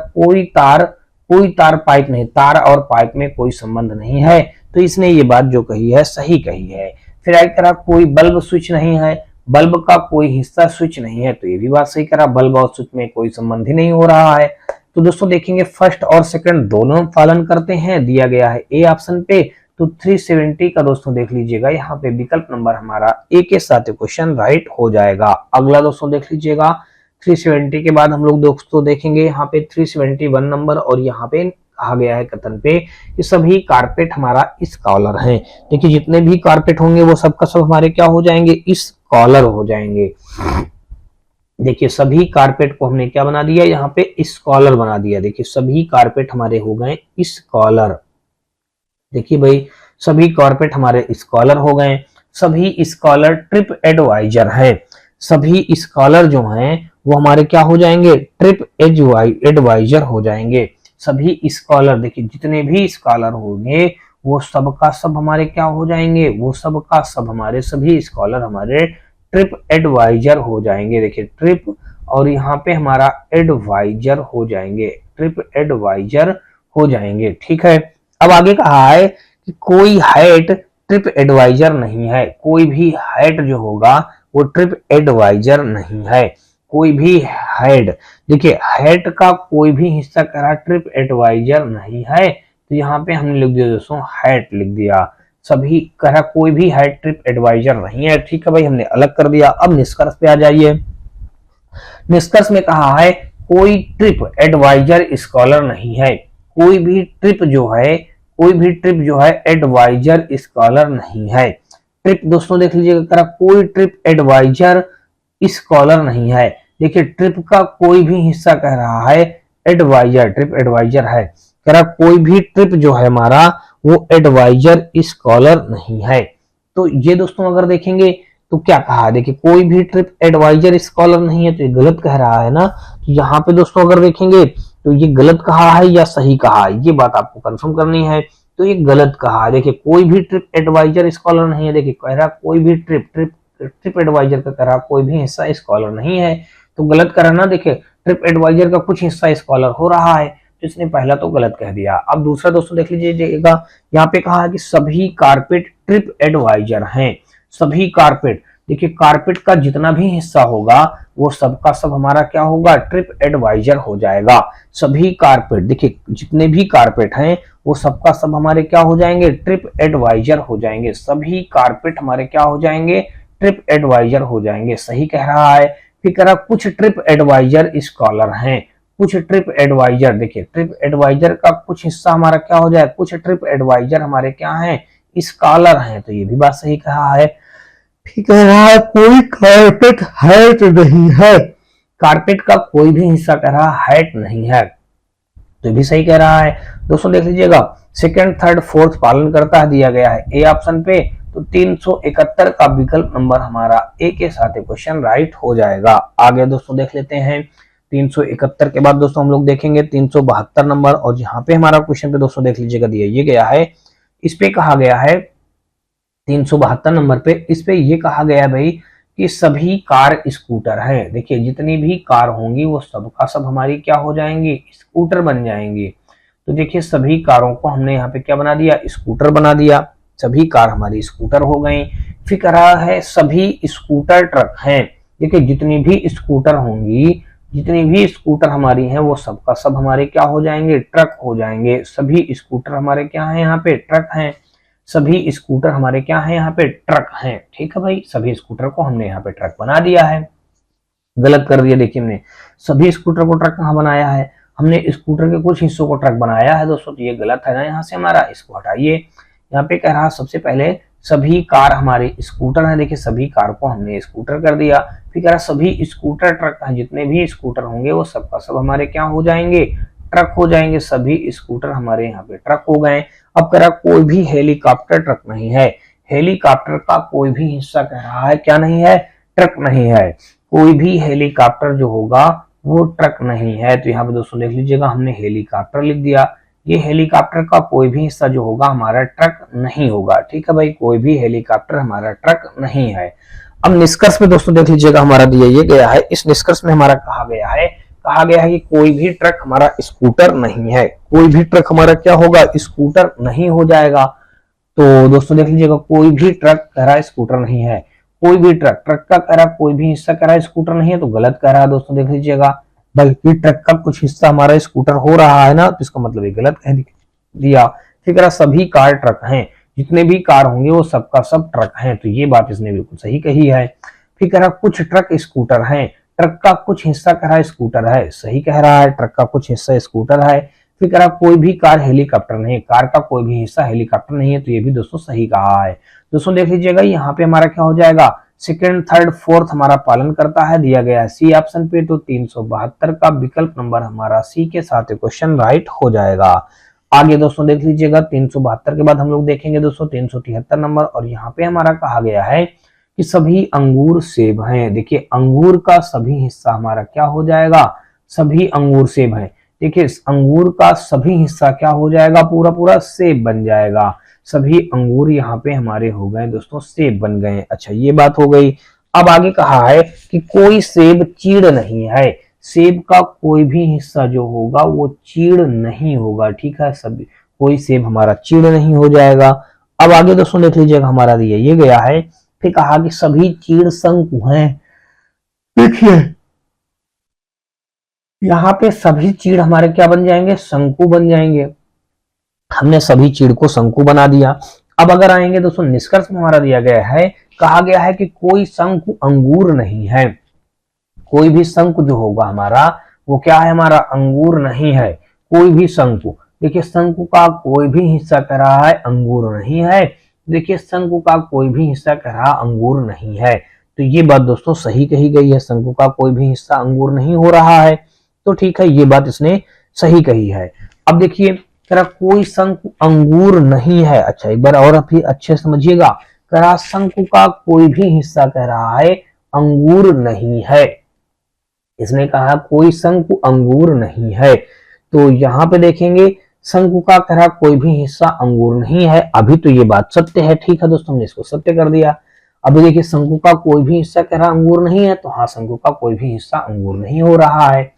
कोई तार पाइप नहीं, तार और पाइप में कोई संबंध नहीं है। तो इसने ये बात जो कही है सही कही है। फिर आगे कह रहा कोई बल्ब स्विच नहीं है, बल्ब का कोई हिस्सा स्विच नहीं है, तो ये भी बात सही कह रहा, बल्ब और स्विच में कोई संबंध ही नहीं हो रहा है। तो दोस्तों देखेंगे फर्स्ट और सेकंड दोनों पालन करते हैं, दिया गया है ए ऑप्शन पे। तो 370 का दोस्तों देख लीजिएगा यहाँ पे विकल्प नंबर हमारा ए के साथ क्वेश्चन राइट हो जाएगा। अगला दोस्तों देख लीजिएगा 370 के बाद हम लोग दोस्तों देखेंगे यहाँ पे 371 नंबर और यहाँ पे कहा गया है कथन पे कि सभी कारपेट हमारा इस कॉलर है। देखिए जितने भी कारपेट होंगे वो सबका सब हमारे क्या हो जाएंगे, इस कॉलर हो जाएंगे। देखिए सभी कारपेट को हमने क्या बना दिया, यहाँ पे इस कॉलर बना दिया। देखिए सभी कारपेट हमारे हो गए इस कॉलर। देखिए भाई सभी कारपेट हमारे स्कॉलर हो गए। सभी स्कॉलर ट्रिप एडवाइजर हैं, सभी स्कॉलर जो हैं वो हमारे क्या हो जाएंगे, ट्रिप एडवाइजर हो जाएंगे। सभी स्कॉलर देखिए जितने भी स्कॉलर होंगे वो सबका सब हमारे क्या हो जाएंगे, वो सबका सब हमारे सभी स्कॉलर हमारे ट्रिप एडवाइजर हो जाएंगे। देखिए ट्रिप और यहाँ पे हमारा एडवाइजर हो जाएंगे, ट्रिप एडवाइजर हो जाएंगे। ठीक है, अब आगे कहा है कि कोई हाइट ट्रिप एडवाइजर नहीं है, कोई भी हाइट जो होगा वो ट्रिप एडवाइजर नहीं है, कोई भी हेड, देखिए हेड का कोई भी हिस्सा करा ट्रिप एडवाइजर नहीं है, तो यहाँ पे हमने लिख दिया दोस्तों हेड लिख दिया, सभी करा कोई भी हेड ट्रिप एडवाइजर नहीं है। ठीक है भाई, हमने अलग कर दिया। अब निष्कर्ष पे आ जाइए। निष्कर्ष में कहा है कोई ट्रिप एडवाइजर स्कॉलर नहीं है, कोई भी ट्रिप जो है, कोई भी ट्रिप जो है एडवाइजर स्कॉलर नहीं है। ट्रिप दोस्तों देख लीजिएगा, करा कोई ट्रिप एडवाइजर स्कॉलर नहीं है। देखिए ट्रिप का कोई भी हिस्सा कह रहा है एडवाइजर, ट्रिप एडवाइजर है, कह रहा कोई भी ट्रिप जो है हमारा वो एडवाइजर स्कॉलर नहीं है। तो ये दोस्तों अगर देखेंगे तो क्या कहा, देखिए कोई भी ट्रिप एडवाइजर स्कॉलर नहीं है, तो ये गलत कह रहा है ना। तो यहाँ पे दोस्तों अगर देखेंगे तो ये गलत कहा है या सही कहा है, ये बात आपको कंफर्म करनी है। तो ये गलत कहा है। देखिए कोई भी ट्रिप एडवाइजर स्कॉलर नहीं है, देखिए कह रहा कोई भी ट्रिप एडवाइजर का करा कोई भी हिस्सा स्कॉलर नहीं है, तो गलत करा ना। देखिए ट्रिप एडवाइजर का कुछ हिस्सा स्कॉलर हो रहा है, तो इसने पहला तो गलत कह दिया। अब दूसरा दोस्तों देख लीजिएगा, यहाँ पे कहा है कि सभी कारपेट ट्रिप एडवाइजर हैं, सभी कारपेट, देखिए कारपेट का जितना भी हिस्सा होगा वो सबका सब हमारा क्या होगा, ट्रिप एडवाइजर हो जाएगा। सभी कारपेट, देखिए जितने भी कारपेट हैं वो सबका सब हमारे क्या हो जाएंगे, ट्रिप एडवाइजर हो जाएंगे। सभी कारपेट हमारे क्या हो जाएंगे, ट्रिप एडवाइजर हो जाएंगे, सही कह रहा है। फिर कह रहा कुछ ट्रिप एडवाइजर स्कॉलर हैं, कुछ ट्रिप एडवाइजर, देखिए ट्रिप एडवाइजर का कुछ हिस्सा हमारा क्या हो जाए, कुछ ट्रिप एडवाइजर हमारे क्या हैं, स्कॉलर हैं, तो ये भी बात सही कहा है। फिर कह रहा है कोई कारपेट हाइट नहीं है, कारपेट का कोई भी हिस्सा कह रहा हाइट नहीं है, तो भी सही कह रहा है। दोस्तों देख लीजिएगा, सेकंड थर्ड फोर्थ पालन करता है दिया गया है ए ऑप्शन पे, तो 371 का विकल्प नंबर हमारा ए के साथ क्वेश्चन राइट हो जाएगा। आगे दोस्तों देख लेते हैं 371 के बाद दोस्तों हम लोग देखेंगे 372 नंबर, और यहाँ पे हमारा क्वेश्चन पे दोस्तों देख लीजिएगा दिया ये गया है, इस पे कहा गया है 372 नंबर पे, इस पे ये कहा गया है भाई कि सभी कार स्कूटर हैं। देखिए जितनी भी कार होंगी वो सबका सब हमारी क्या हो जाएंगी, स्कूटर बन जाएंगी। तो देखिए सभी कारों को हमने यहाँ पे क्या बना दिया, स्कूटर बना दिया, सभी कार हमारी स्कूटर हो गई। फिर कह रहा है सभी स्कूटर ट्रक हैं, देखिए जितनी भी स्कूटर होंगी, जितनी भी स्कूटर हमारी हैं वो सबका सब हमारे क्या हो जाएंगे, ट्रक हो जाएंगे। सभी स्कूटर हमारे क्या हैं, यहाँ पे ट्रक हैं, सभी स्कूटर हमारे क्या हैं, यहाँ पे ट्रक हैं। ठीक है भाई, सभी स्कूटर को हमने यहाँ पे ट्रक बना दिया है, गलत कर दिया। देखिए हमने सभी स्कूटर को ट्रक कहाँ बनाया है, हमने स्कूटर के कुछ हिस्सों को ट्रक बनाया है दोस्तों, तो ये गलत है ना, यहाँ से हमारा इसको हटाइए। यहाँ पे कह रहा सबसे पहले सभी कार हमारे स्कूटर है, देखिए सभी कार को हमने स्कूटर कर दिया। फिर कह रहा सभी स्कूटर ट्रक है, जितने भी स्कूटर होंगे वो सबका सब हमारे क्या हो जाएंगे, ट्रक हो जाएंगे। सभी स्कूटर हमारे यहाँ पे ट्रक हो गए। अब कह रहा कोई भी हेलीकॉप्टर ट्रक नहीं है, हेलीकॉप्टर का कोई भी हिस्सा कह रहा है क्या नहीं है, ट्रक नहीं है, कोई भी हेलीकॉप्टर जो होगा वो ट्रक नहीं है। तो यहाँ पे दोस्तों देख लीजिएगा हमने हेलीकॉप्टर लिख दिया, ये हेलीकॉप्टर का कोई भी हिस्सा जो होगा हमारा ट्रक नहीं होगा। ठीक है भाई, कोई भी हेलीकॉप्टर हमारा ट्रक नहीं है। अब निष्कर्ष में दोस्तों देख लीजिएगा हमारा दिया ये गया है, इस निष्कर्ष में हमारा कहा गया है कि कोई भी ट्रक हमारा स्कूटर नहीं है, कोई भी ट्रक हमारा क्या होगा, स्कूटर नहीं हो जाएगा। तो दोस्तों देख लीजिएगा कोई भी ट्रक कह रहा स्कूटर नहीं है, कोई भी ट्रक, ट्रक का कह रहा कोई भी हिस्सा कह रहा स्कूटर नहीं है, तो गलत कह रहा है दोस्तों देख लीजिएगा, बल्कि ट्रक का कुछ हिस्सा हमारा स्कूटर हो रहा है ना, तो इसका मतलब ये गलत कह दिया। ठीक है, सभी कार ट्रक हैं, जितने भी कार होंगे वो सबका सब ट्रक हैं, तो ये बात इसने बिल्कुल सही कही है। फिर कह रहा कुछ ट्रक स्कूटर हैं, ट्रक का कुछ हिस्सा कह रहा स्कूटर है, सही कह रहा है, ट्रक का कुछ हिस्सा स्कूटर है। फिर कह रहा कोई भी कार हेलीकॉप्टर नहीं, कार का कोई भी हिस्सा हेलीकॉप्टर नहीं है, तो ये भी दोस्तों सही कहा है। दोस्तों देख लीजिएगा यहाँ पे हमारा क्या हो जाएगा, सेकंड थर्ड फोर्थ हमारा पालन करता है, दिया गया है सी ऑप्शन पे, तो 372 का विकल्प नंबर हमारा सी के साथ क्वेश्चन राइट हो जाएगा। आगे दोस्तों देख लीजिएगा 372 के बाद हम लोग देखेंगे दोस्तों 373 नंबर, और यहाँ पे हमारा कहा गया है कि सभी अंगूर सेब हैं। देखिए अंगूर का सभी हिस्सा हमारा क्या हो जाएगा, सभी अंगूर सेब हैं। देखिए अंगूर का सभी हिस्सा क्या हो जाएगा, पूरा पूरा सेब बन जाएगा। सभी अंगूर यहाँ पे हमारे हो गए दोस्तों, सेब बन गए। अच्छा ये बात हो गई। अब आगे कहा है कि कोई सेब चीड़ नहीं है, सेब का कोई भी हिस्सा जो होगा वो चीड़ नहीं होगा। ठीक है, सभी कोई सेब हमारा चीड़ नहीं हो जाएगा। अब आगे दोस्तों देख लीजिएगा, हमारा दिया ये गया है, फिर कहा कि सभी चीड़ शंकु हैं। देखिए यहाँ पे सभी चीड़ हमारे क्या बन जाएंगे, शंकु बन जाएंगे। हमने सभी चीड़ को शंकु बना दिया। अब अगर आएंगे दोस्तों निष्कर्ष में हमारा दिया गया है, कहा गया है कि कोई शंकु अंगूर नहीं है। कोई भी शंकु जो होगा हमारा वो क्या है, हमारा अंगूर नहीं है। कोई भी शंकु, देखिए शंकु का कोई भी हिस्सा कह रहा है अंगूर नहीं है। देखिए शंकु का कोई भी हिस्सा कह रहा अंगूर नहीं है, तो ये बात दोस्तों सही कही गई है, शंकु का कोई भी हिस्सा अंगूर नहीं हो रहा है। तो ठीक है, ये बात इसने सही कही है। अब देखिए कह रहा कोई शंकु अंगूर नहीं है। अच्छा एक बार और अभी अच्छे समझिएगा, कह रहा शंकु का कोई भी हिस्सा कह रहा है अंगूर नहीं है। इसने कहा कोई शंकु अंगूर नहीं है, तो यहाँ पे देखेंगे शंकु का कह रहा कोई भी हिस्सा अंगूर नहीं है। अभी तो ये बात सत्य है, ठीक है दोस्तों, हमने इसको सत्य कर दिया। अभी देखिए शंकु का कोई भी हिस्सा कह रहा अंगूर नहीं है, तो हाँ शंकु का कोई भी हिस्सा अंगूर नहीं हो रहा है।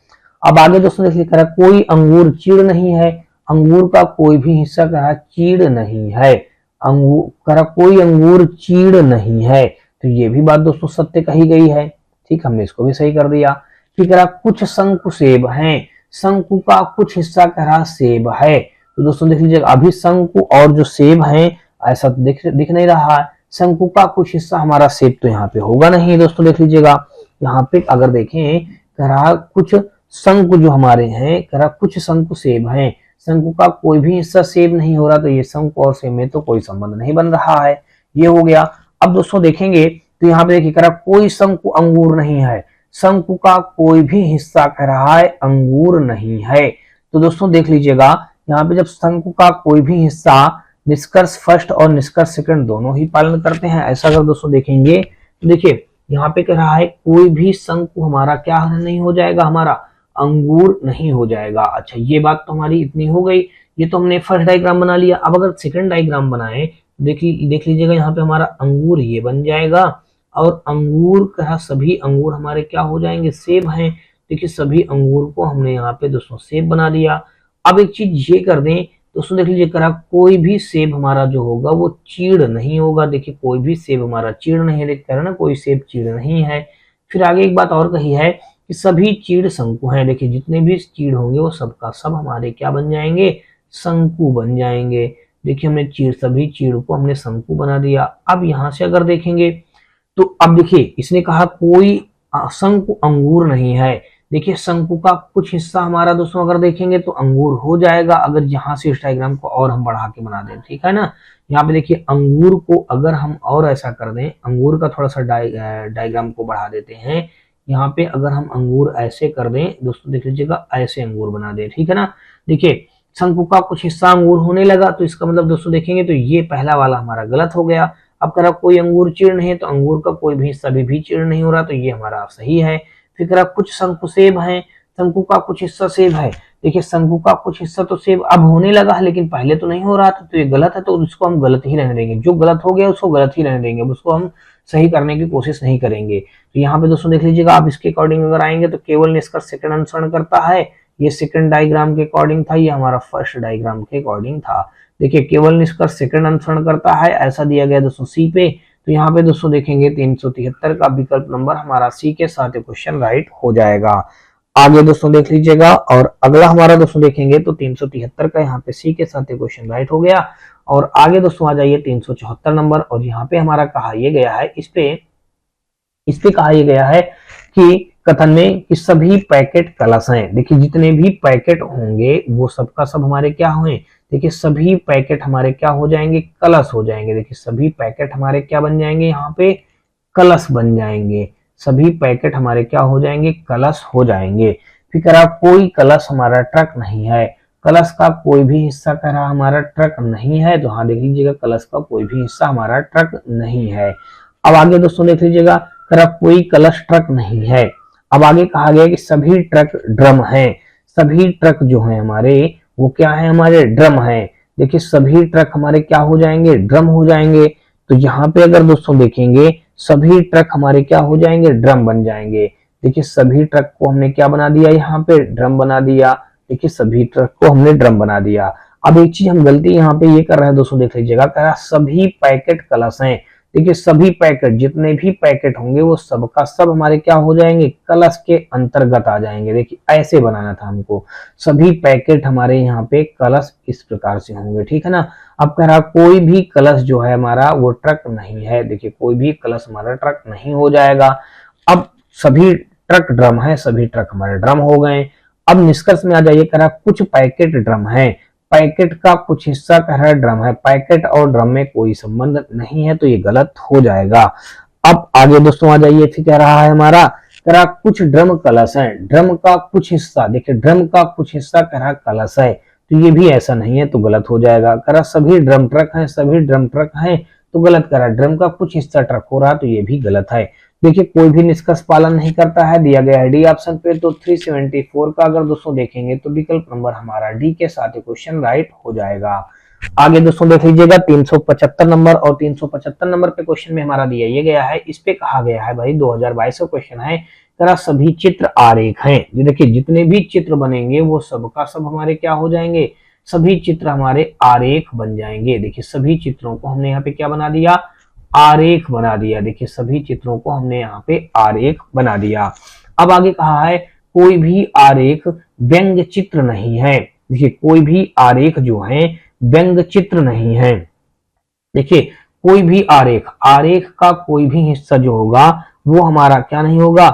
अब आगे दोस्तों देखिए कह रहा कोई अंगूर चीड़ नहीं है। अंगूर का कोई भी हिस्सा कह रहा चीड़ नहीं है। अंगूर कह रहा कोई अंगूर चीड़ नहीं है, तो ये भी बात दोस्तों सत्य कही गई है। ठीक, हमने इसको भी सही कर दिया। फिर कह रहा कुछ शंकु सेब हैं। शंकु का कुछ हिस्सा कह रहा सेब है, तो दोस्तों देख लीजिएगा अभी शंकु और जो सेब हैं ऐसा दिख नहीं रहा है। शंकु का कुछ हिस्सा हमारा सेब तो यहाँ पे होगा नहीं दोस्तों। देख लीजिएगा यहाँ पे अगर देखें कह रहा कुछ शंकु जो हमारे हैं, कह रहा कुछ शंकु सेब हैं। शंकु का कोई भी हिस्सा सेब नहीं हो रहा, तो ये शंकु और सेब में तो कोई संबंध नहीं बन रहा है, ये हो गया। अब दोस्तों देखेंगे तो यहाँ पे देखिए कह रहा कोई शंकु अंगूर नहीं है। शंकु का कोई भी हिस्सा कह रहा है अंगूर नहीं है, तो दोस्तों देख लीजिएगा यहाँ पे जब शंकु का कोई भी हिस्सा निष्कर्ष फर्स्ट और निष्कर्ष सेकंड दोनों ही पालन करते हैं, ऐसा अगर दोस्तों देखेंगे तो देखिए यहाँ पे कह रहा है कोई भी शंकु हमारा क्या नहीं हो जाएगा, हमारा अंगूर नहीं हो जाएगा। अच्छा ये बात तो हमारी इतनी हो गई, ये तो हमने फर्स्ट डायग्राम बना लिया। अब अगर सेकंड डायग्राम बनाए देख लीजिएगा यहाँ पे हमारा अंगूर ये बन जाएगा, और अंगूर कहा सभी अंगूर हमारे क्या हो जाएंगे, सेब हैं। देखिए सभी अंगूर को हमने यहाँ पे दोस्तों सेब बना दिया। अब एक चीज ये कर दें दोस्तों, देख लीजिए करा कोई भी सेब हमारा जो होगा वो चीड़ नहीं होगा। देखिए कोई भी सेब हमारा चीड़ नहीं है, देख कर ना कोई सेब चीड़ नहीं है। फिर आगे एक बात और कही है कि सभी चीड़ शंकु हैं। देखिए जितने भी चीड़ होंगे वो सबका सब हमारे क्या बन जाएंगे, शंकु बन जाएंगे। देखिए हमने सभी चीड़ को हमने शंकु बना दिया। अब यहाँ से अगर देखेंगे तो अब देखिए इसने कहा कोई शंकु अंगूर नहीं है। देखिए शंकु का कुछ हिस्सा हमारा दोस्तों अगर देखेंगे तो अंगूर हो जाएगा, अगर यहाँ से इस डायग्राम को और हम बढ़ा के बना दें, ठीक है ना। यहाँ पे देखिए अंगूर को अगर हम और ऐसा कर दें, अंगूर का थोड़ा सा डायग्राम को बढ़ा देते हैं। यहाँ पे अगर हम अंगूर ऐसे कर दें दोस्तों, देख लीजिएगा ऐसे अंगूर बना दें, ठीक है ना। देखिए शंकु का कुछ हिस्सा अंगूर होने लगा, तो इसका मतलब दोस्तों देखेंगे तो ये पहला वाला हमारा गलत हो गया। अब करा कोई अंगूर चीड़ नहीं है, तो अंगूर का कोई भी हिस्सा भी चीड़ नहीं हो रहा, तो ये हमारा सही है। फिर करा कुछ शंकु सेब हैं, शंकु का कुछ हिस्सा सेब है। देखिए शंकु का कुछ हिस्सा तो सेब अब होने लगा है, लेकिन पहले तो नहीं हो रहा था, तो ये गलत है, तो उसको हम गलत ही रहने देंगे। जो गलत हो गया उसको गलत ही रहने देंगे, उसको हम सही करने की कोशिश नहीं करेंगे। तो यहाँ पे दोस्तों देख लीजिएगा आप इसके अकॉर्डिंग अगर आएंगे तो केवल निष्कर्ष सेकंड अनुसरण करता है। ये सेकंड डायग्राम के अकॉर्डिंग था, ये हमारा फर्स्ट डायग्राम के अकॉर्डिंग था। देखिए केवल निष्कर्ष सेकंड अनुसरण करता है, ऐसा दिया गया दोस्तों सी पे। तो यहाँ पे दोस्तों देखेंगे 373 का विकल्प नंबर हमारा सी के साथ क्वेश्चन राइट हो जाएगा। आगे दोस्तों देख लीजिएगा, और अगला हमारा दोस्तों देखेंगे तो 373 का यहाँ पे सी के साथ क्वेश्चन राइट हो गया। और आगे दोस्तों आ जाइए 374 नंबर, और यहाँ पे हमारा कहा यह गया है, इस पे कहा यह गया है कि कथन में कि सभी पैकेट कलश हैं। देखिए जितने भी पैकेट होंगे वो सबका सब हमारे क्या हुए, देखिए सभी पैकेट हमारे क्या हो जाएंगे, कलश हो जाएंगे। देखिए सभी पैकेट हमारे क्या बन जाएंगे, यहाँ पे कलश बन जाएंगे। सभी पैकेट हमारे क्या हो जाएंगे, कलश हो जाएंगे। फिर कह रहा कोई कलश हमारा ट्रक नहीं है। कलश का कोई भी हिस्सा कह रहा हमारा ट्रक नहीं है, तो हाँ देख लीजिएगा कलश का कोई भी हिस्सा हमारा ट्रक नहीं है। अब आगे दोस्तों देख लीजिएगा, कह रहा कोई कलश ट्रक नहीं है। अब आगे कहा गया कि सभी ट्रक ड्रम हैं। सभी ट्रक जो हैं हमारे वो क्या है, हमारे ड्रम हैं। देखिए सभी ट्रक हमारे क्या हो जाएंगे, ड्रम हो जाएंगे। तो यहाँ पे अगर दोस्तों देखेंगे सभी ट्रक हमारे क्या हो जाएंगे, ड्रम बन जाएंगे। देखिए सभी ट्रक को हमने क्या बना दिया, यहाँ पे ड्रम बना दिया। देखिए सभी ट्रक को हमने ड्रम बना दिया। अब एक चीज हम गलती यहाँ पे ये कर रहे हैं दोस्तों, देख लीजिएगा, कह रहा सभी पैकेट कलश हैं। देखिए सभी पैकेट, जितने भी पैकेट होंगे वो सब का सब हमारे क्या हो जाएंगे, कलश के अंतर्गत आ जाएंगे। देखिए ऐसे बनाना था हमको, सभी पैकेट हमारे यहाँ पे कलश इस प्रकार से होंगे, ठीक है ना। अब कह रहा कोई भी कलश जो है हमारा वो ट्रक नहीं है। देखिए कोई भी कलश हमारा ट्रक नहीं हो जाएगा। अब सभी ट्रक ड्रम है, सभी ट्रक हमारे ड्रम हो गए। अब निष्कर्ष में आ जाइए, कह रहा कुछ पैकेट ड्रम है, पैकेट का कुछ हिस्सा कह रहा है ड्रम है, पैकेट और ड्रम में कोई संबंध नहीं है, तो ये गलत हो जाएगा। अब आगे दोस्तों आ जाइए, फिर कह रहा है हमारा, कह रहा कुछ ड्रम कलश है, ड्रम का कुछ हिस्सा, देखिए ड्रम का कुछ हिस्सा कह रहा कलश है, तो ये भी ऐसा नहीं है, तो गलत हो जाएगा। कह रहा सभी ड्रम ट्रक हैं, सभी ड्रम ट्रक हैं, तो गलत कह रहा, ड्रम का कुछ हिस्सा ट्रक हो रहा, तो ये भी गलत है। देखिए कोई भी निष्कर्ष पालन नहीं करता है, दिया गया है डी ऑप्शन पे। तो 374 का अगर दोस्तों देखेंगे तो विकल्प नंबर हमारा डी के साथ क्वेश्चन राइट हो जाएगा। आगे दोस्तों देख लीजिएगा 375 नंबर, और 375 नंबर पे क्वेश्चन में हमारा दिया ये गया है, इस पे कहा गया है भाई 2022 का क्वेश्चन है, तरह सभी चित्र आरेख हैं। ये देखिए जितने भी चित्र बनेंगे वो सबका सब हमारे क्या हो जाएंगे, सभी चित्र हमारे आरेख बन जाएंगे। देखिए सभी चित्रों को हमने यहाँ पे क्या बना दिया, आरेख बना दिया। देखिए सभी चित्रों को हमने यहाँ पे आरेख बना दिया। अब आगे कहा है कोई भी आरेख व्यंग चित्र नहीं है। देखिए कोई भी आरेख जो है व्यंग चित्र नहीं है। देखिए कोई भी आरेख, आरेख का कोई भी हिस्सा जो होगा वो हमारा क्या नहीं होगा,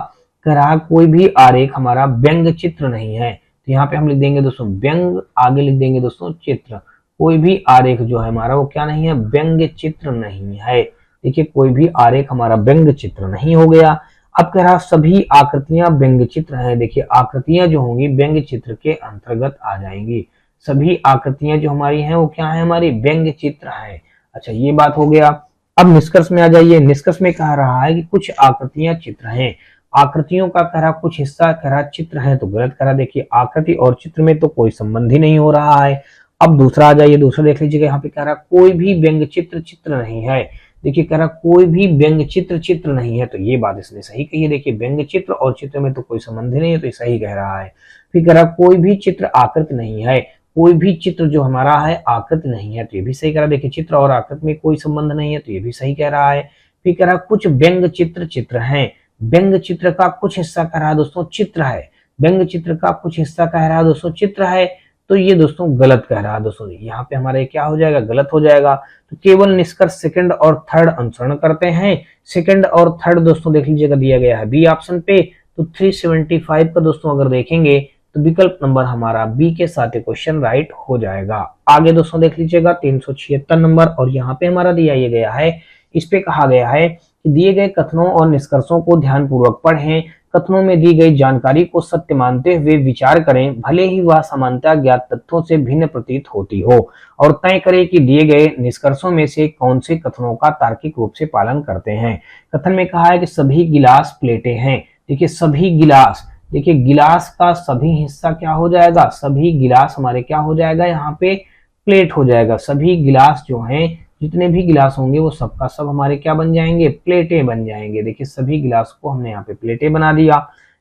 कह रहा कोई भी आरेख हमारा व्यंग चित्र नहीं है। तो यहाँ पे हम लिख देंगे दोस्तों व्यंग, आगे लिख देंगे दोस्तों चित्र। कोई भी आरेख जो है हमारा वो क्या नहीं है, व्यंग चित्र नहीं है। देखिए कोई भी आरेख हमारा व्यंग चित्र नहीं हो गया। अब कह रहा सभी आकृतियां व्यंग चित्र हैं। देखिए आकृतियां जो होंगी व्यंग चित्र के अंतर्गत आ जाएंगी। सभी आकृतियां जो हमारी हैं वो क्या है, हमारी व्यंग चित्र है। अच्छा ये बात हो गया। अब निष्कर्ष में आ जाइए, निष्कर्ष में कह रहा है कि कुछ आकृतियां चित्र हैं, आकृतियों का कह रहा कुछ हिस्सा कह रहा चित्र है, तो गलत करा। देखिए आकृति और चित्र में तो कोई संबंध ही नहीं हो रहा है। अब दूसरा आ जाइए, दूसरा देख लीजिएगा, यहाँ पे कह रहा कोई भी व्यंग चित्र चित्र नहीं है। देखिए कह रहा कोई भी व्यंग चित्र चित्र नहीं है, तो ये बात इसने सही कही है। देखिए व्यंग चित्र और चित्र में तो कोई संबंध ही नहीं है, तो ये सही कह रहा है। फिर कह रहा कोई भी चित्र आकृति नहीं है, कोई भी चित्र जो हमारा है आकृति नहीं है, तो ये भी सही कह रहा। देखिए चित्र और आकृति में कोई संबंध नहीं है, तो ये भी सही कह रहा है। फिर कह रहा कुछ व्यंग चित्र चित्र हैं, व्यंग चित्र का कुछ हिस्सा कह रहा है दोस्तों चित्र है, व्यंग चित्र का कुछ हिस्सा कह रहा है दोस्तों चित्र है, तो ये दोस्तों गलत कह रहा है दोस्तों। यहाँ पे हमारे क्या हो जाएगा, गलत हो जाएगा। तो केवल निष्कर्ष सेकंड और थर्ड अनुसरण करते हैं। सेकंड और थर्ड दोस्तों देख लीजिएगा दिया गया है बी ऑप्शन पे। तो 375 का दोस्तों अगर देखेंगे तो विकल्प नंबर हमारा बी के साथ क्वेश्चन राइट हो जाएगा। आगे दोस्तों देख लीजिएगा 376 नंबर, और यहाँ पे हमारा दिया ये गया है, इस पे कहा गया है कि दिए गए कथनों और निष्कर्षों को ध्यानपूर्वक पढ़ें, कथनों में दी गई जानकारी को सत्य मानते हुए विचार करें, भले ही वह समानता ज्ञात तथ्यों से भिन्न प्रतीत होती हो, और तय करें कि दिए गए निष्कर्षों में से कौन से कथनों का तार्किक रूप से पालन करते हैं। कथन में कहा है कि सभी गिलास प्लेटें हैं। देखिए सभी गिलास, देखिए गिलास का सभी हिस्सा क्या हो जाएगा, सभी गिलास हमारे क्या हो जाएगा, यहाँ पे प्लेट हो जाएगा। सभी गिलास जो हैं, जितने भी गिलास होंगे वो सबका सब हमारे क्या बन जाएंगे, प्लेटें बन जाएंगे। देखिए सभी गिलास को हमने यहाँ पे प्लेटें बना दिया।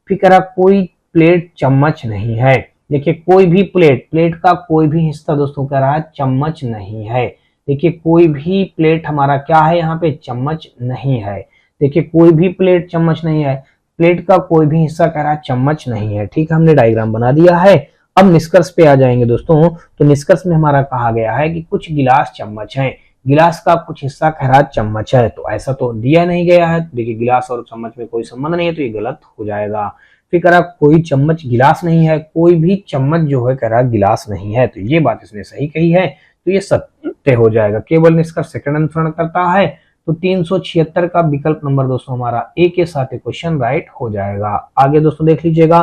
फिर कह रहा कोई प्लेट चम्मच नहीं है। देखिए कोई भी प्लेट, प्लेट का कोई भी हिस्सा दोस्तों कह रहा है चम्मच नहीं है। देखिए कोई भी प्लेट हमारा क्या है, यहाँ पे चम्मच नहीं है। देखिए कोई भी प्लेट चम्मच नहीं है, प्लेट का कोई भी हिस्सा कह रहा है चम्मच नहीं है। ठीक है, हमने डायग्राम बना दिया है। अब निष्कर्ष पे आ जाएंगे दोस्तों। तो निष्कर्ष में हमारा कहा गया है कि कुछ गिलास चम्मच हैं, गिलास का कुछ हिस्सा कह रहा चम्मच है, तो ऐसा तो दिया नहीं गया है। देखिए गिलास और चम्मच में कोई संबंध नहीं है, तो ये गलत हो जाएगा। फिर कह रहा कोई चम्मच गिलास नहीं है, कोई भी चम्मच जो है कह रहा गिलास नहीं है, तो ये बात इसने सही कही है, तो ये सत्य हो जाएगा। केवल निष्कर्ष सेकंड अनुसरण करता है। तो 376 का विकल्प नंबर दोस्तों हमारा ए के साथ क्वेश्चन राइट हो जाएगा। आगे दोस्तों देख लीजिएगा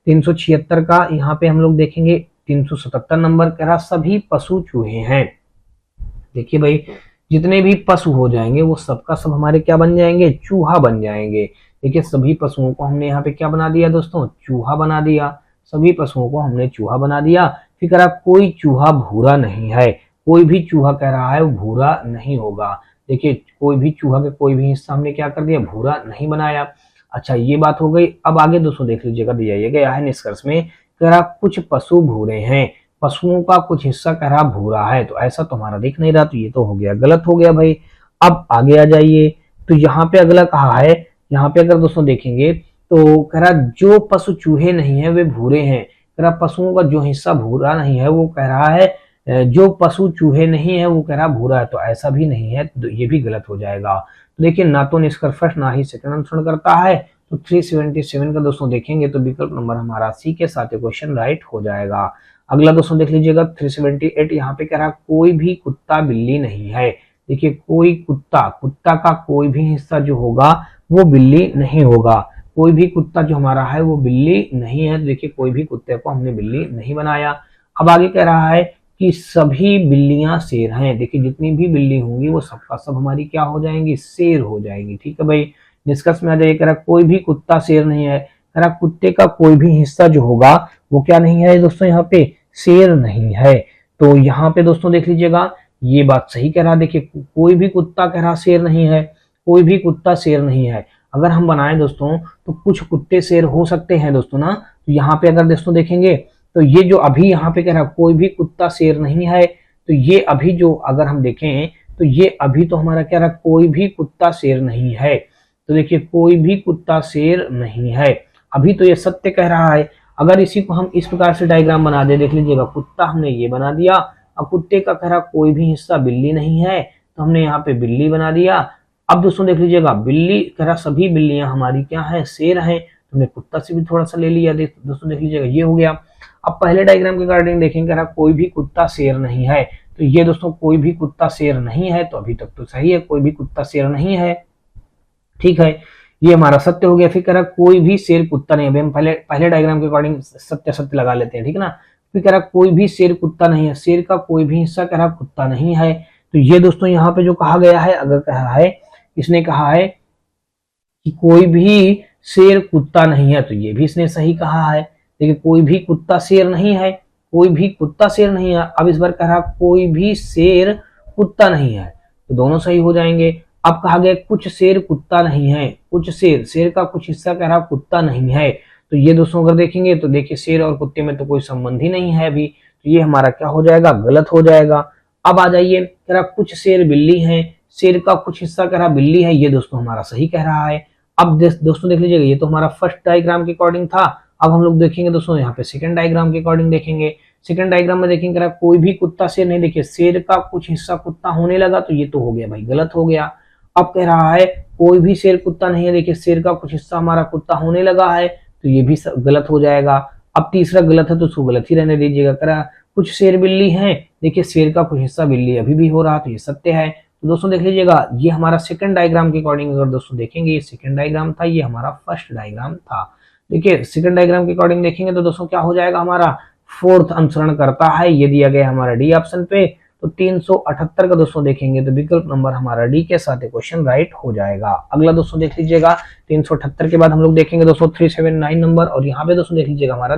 376 का, यहाँ पे हम लोग देखेंगे 377 नंबर कह रहा सभी पशु चूहे हैं। देखिए भाई जितने भी पशु हो जाएंगे वो सबका सब हमारे क्या बन जाएंगे, चूहा बन जाएंगे। देखिए सभी पशुओं को हमने यहाँ पे क्या बना दिया दोस्तों, चूहा बना दिया। सभी पशुओं को हमने चूहा बना दिया। फिर कह रहा कोई चूहा भूरा नहीं है, कोई भी चूहा कह रहा है वो भूरा नहीं होगा। देखिए कोई भी चूहा के कोई भी हिस्सा हमने क्या कर दिया, भूरा नहीं बनाया। अच्छा ये बात हो गई। अब आगे दोस्तों देख लीजिएगा दिया ये गया है निष्कर्ष में, कह रहा कुछ पशु भूरे हैं, पशुओं का कुछ हिस्सा कह रहा भूरा है, तो ऐसा तो हमारा दिख नहीं रहा, तो ये तो हो गया गलत हो गया भाई। अब आगे आ जाइए, तो यहाँ पे अगला कहा है, यहाँ पे अगर दोस्तों देखेंगे तो कह रहा जो पशु चूहे नहीं है वे भूरे हैं। कह रहा पशुओं का जो हिस्सा भूरा नहीं है वो कह रहा है जो पशु चूहे नहीं है वो कह रहा भूरा है, तो ऐसा भी नहीं है, तो ये भी गलत हो जाएगा। तो देखिए ना तो निष्कर्ष फर्स्ट ना ही सेकंड अनुसरण करता है, तो 377 का दोस्तों देखेंगे तो विकल्प नंबर हमारा सी के साथ क्वेश्चन राइट हो जाएगा। अगला दोस्तों देख लीजिएगा 378, यहाँ पे कह रहा कोई भी कुत्ता बिल्ली नहीं है। देखिए कोई कुत्ता, कुत्ता का कोई भी हिस्सा जो होगा वो बिल्ली नहीं होगा। कोई भी कुत्ता जो हमारा है वो बिल्ली नहीं है। देखिए कोई भी कुत्ते को हमने बिल्ली नहीं बनाया। अब आगे कह रहा है कि सभी बिल्लियां शेर हैं। देखिए जितनी भी बिल्ली होंगी वो सबका सब हमारी क्या हो जाएंगी, शेर हो जाएंगी। ठीक है भाई, निष्कर्ष में आ जाइए, कह रहा कोई भी कुत्ता शेर नहीं है। कह रहा कुत्ते का कोई भी हिस्सा जो होगा वो क्या नहीं है दोस्तों, यहाँ पे शेर नहीं है। तो यहाँ पे दोस्तों देख लीजिएगा ये बात सही कह रहा। देखिए कोई भी कुत्ता कह रहा शेर नहीं है, कोई भी कुत्ता शेर नहीं है। अगर हम बनाएं दोस्तों तो कुछ कुत्ते शेर हो सकते हैं दोस्तों ना। तो यहाँ पे अगर दोस्तों देखेंगे तो ये जो अभी यहाँ पे कह रहा कोई भी कुत्ता शेर नहीं है, तो ये अभी जो अगर हम देखें तो ये अभी तो हमारा क्या रहा कोई भी कुत्ता शेर नहीं है। तो देखिए कोई भी कुत्ता शेर नहीं है, अभी तो ये सत्य कह रहा है। अगर इसी को हम इस प्रकार से डायग्राम बना दे, देख लीजिएगा कुत्ता हमने ये बना दिया, अब कुत्ते का कह रहा कोई भी हिस्सा बिल्ली नहीं है तो हमने यहाँ पे बिल्ली बना दिया। अब दोस्तों देख लीजिएगा बिल्ली कह रहा सभी बिल्लियां हमारी क्या है, शेर हैं, तो हमने कुत्ता से भी थोड़ा सा ले लिया। दोस्तों देख लीजिएगा ये हो गया। अब पहले डायग्राम के अकॉर्डिंग देखेंगे, कह रहा कोई भी कुत्ता शेर नहीं है, तो ये दोस्तों कोई भी कुत्ता शेर नहीं है, तो अभी तक तो सही है, कोई भी कुत्ता शेर नहीं है। ठीक है, ये हमारा सत्य हो गया। फिर कह रहा कोई भी शेर कुत्ता नहीं, अभी हम पहले डायग्राम के अकॉर्डिंग सत्य सत्य लगा लेते हैं, ठीक है ना। फिर कह रहा कोई भी शेर कुत्ता नहीं है, शेर का कोई भी हिस्सा कह रहा कुत्ता नहीं है। तो ये दोस्तों यहाँ पे जो कहा गया है, अगर कहा है इसने कहा है कि कोई भी शेर कुत्ता नहीं है, तो ये भी इसने सही कहा है। देखिए कोई भी कुत्ता शेर नहीं है, कोई भी कुत्ता शेर नहीं है। अब इस बार कह रहा कोई भी शेर कुत्ता नहीं है, तो दोनों सही हो जाएंगे। अब कहा गया कुछ शेर कुत्ता नहीं है, कुछ शेर, शेर का कुछ हिस्सा कह रहा कुत्ता नहीं है, तो ये दोस्तों अगर देखेंगे तो देखिए शेर और कुत्ते में तो कोई संबंध ही नहीं है अभी, तो ये हमारा क्या हो जाएगा, गलत हो जाएगा। अब आ जाइए, कह रहा कुछ शेर बिल्ली हैं, शेर का कुछ हिस्सा कह रहा बिल्ली है, ये दोस्तों हमारा सही कह रहा है। अब दोस्तों देख लीजिएगा ये तो हमारा फर्स्ट डायग्राम के अकॉर्डिंग था। अब हम लोग देखेंगे दोस्तों यहाँ पे सेकंड डायग्राम के अकॉर्डिंग देखेंगे। सेकंड डायग्राम में देखेंगे कह रहा कोई भी कुत्ता शेर नहीं, देखिए शेर का कुछ हिस्सा कुत्ता होने लगा, तो ये तो हो गया भाई, गलत हो गया। अब कह रहा है कोई भी शेर कुत्ता नहीं है, देखिए शेर का कुछ हिस्सा हमारा कुत्ता होने लगा है, तो ये भी गलत हो जाएगा। अब तीसरा गलत है तो उसको गलत ही रहने दीजिएगा। कह रहा कुछ शेर बिल्ली हैं, देखिए शेर का कुछ हिस्सा बिल्ली अभी भी हो रहा, तो ये सत्य है। तो दोस्तों देख लीजिएगा ये हमारा सेकंड डायग्राम के अकॉर्डिंग अगर दोस्तों देखेंगे, ये सेकंड डायग्राम था, ये हमारा फर्स्ट डायग्राम था। देखिए सेकंड डायग्राम के अकॉर्डिंग देखेंगे तो दोस्तों क्या हो जाएगा, हमारा फोर्थ अनुसरण करता है, ये दिया गया हमारा डी ऑप्शन पे। तो 378 का दोस्तों देखेंगे तो विकल्प नंबर हमारा डी के साथ क्वेश्चन राइट हो जाएगा। अगला दोस्तों देख लीजिएगा 378 के बाद हम लोग देखेंगे दोस्तों 379 नंबर, और यहाँ पे दोस्तों देख लीजिएगा हमारा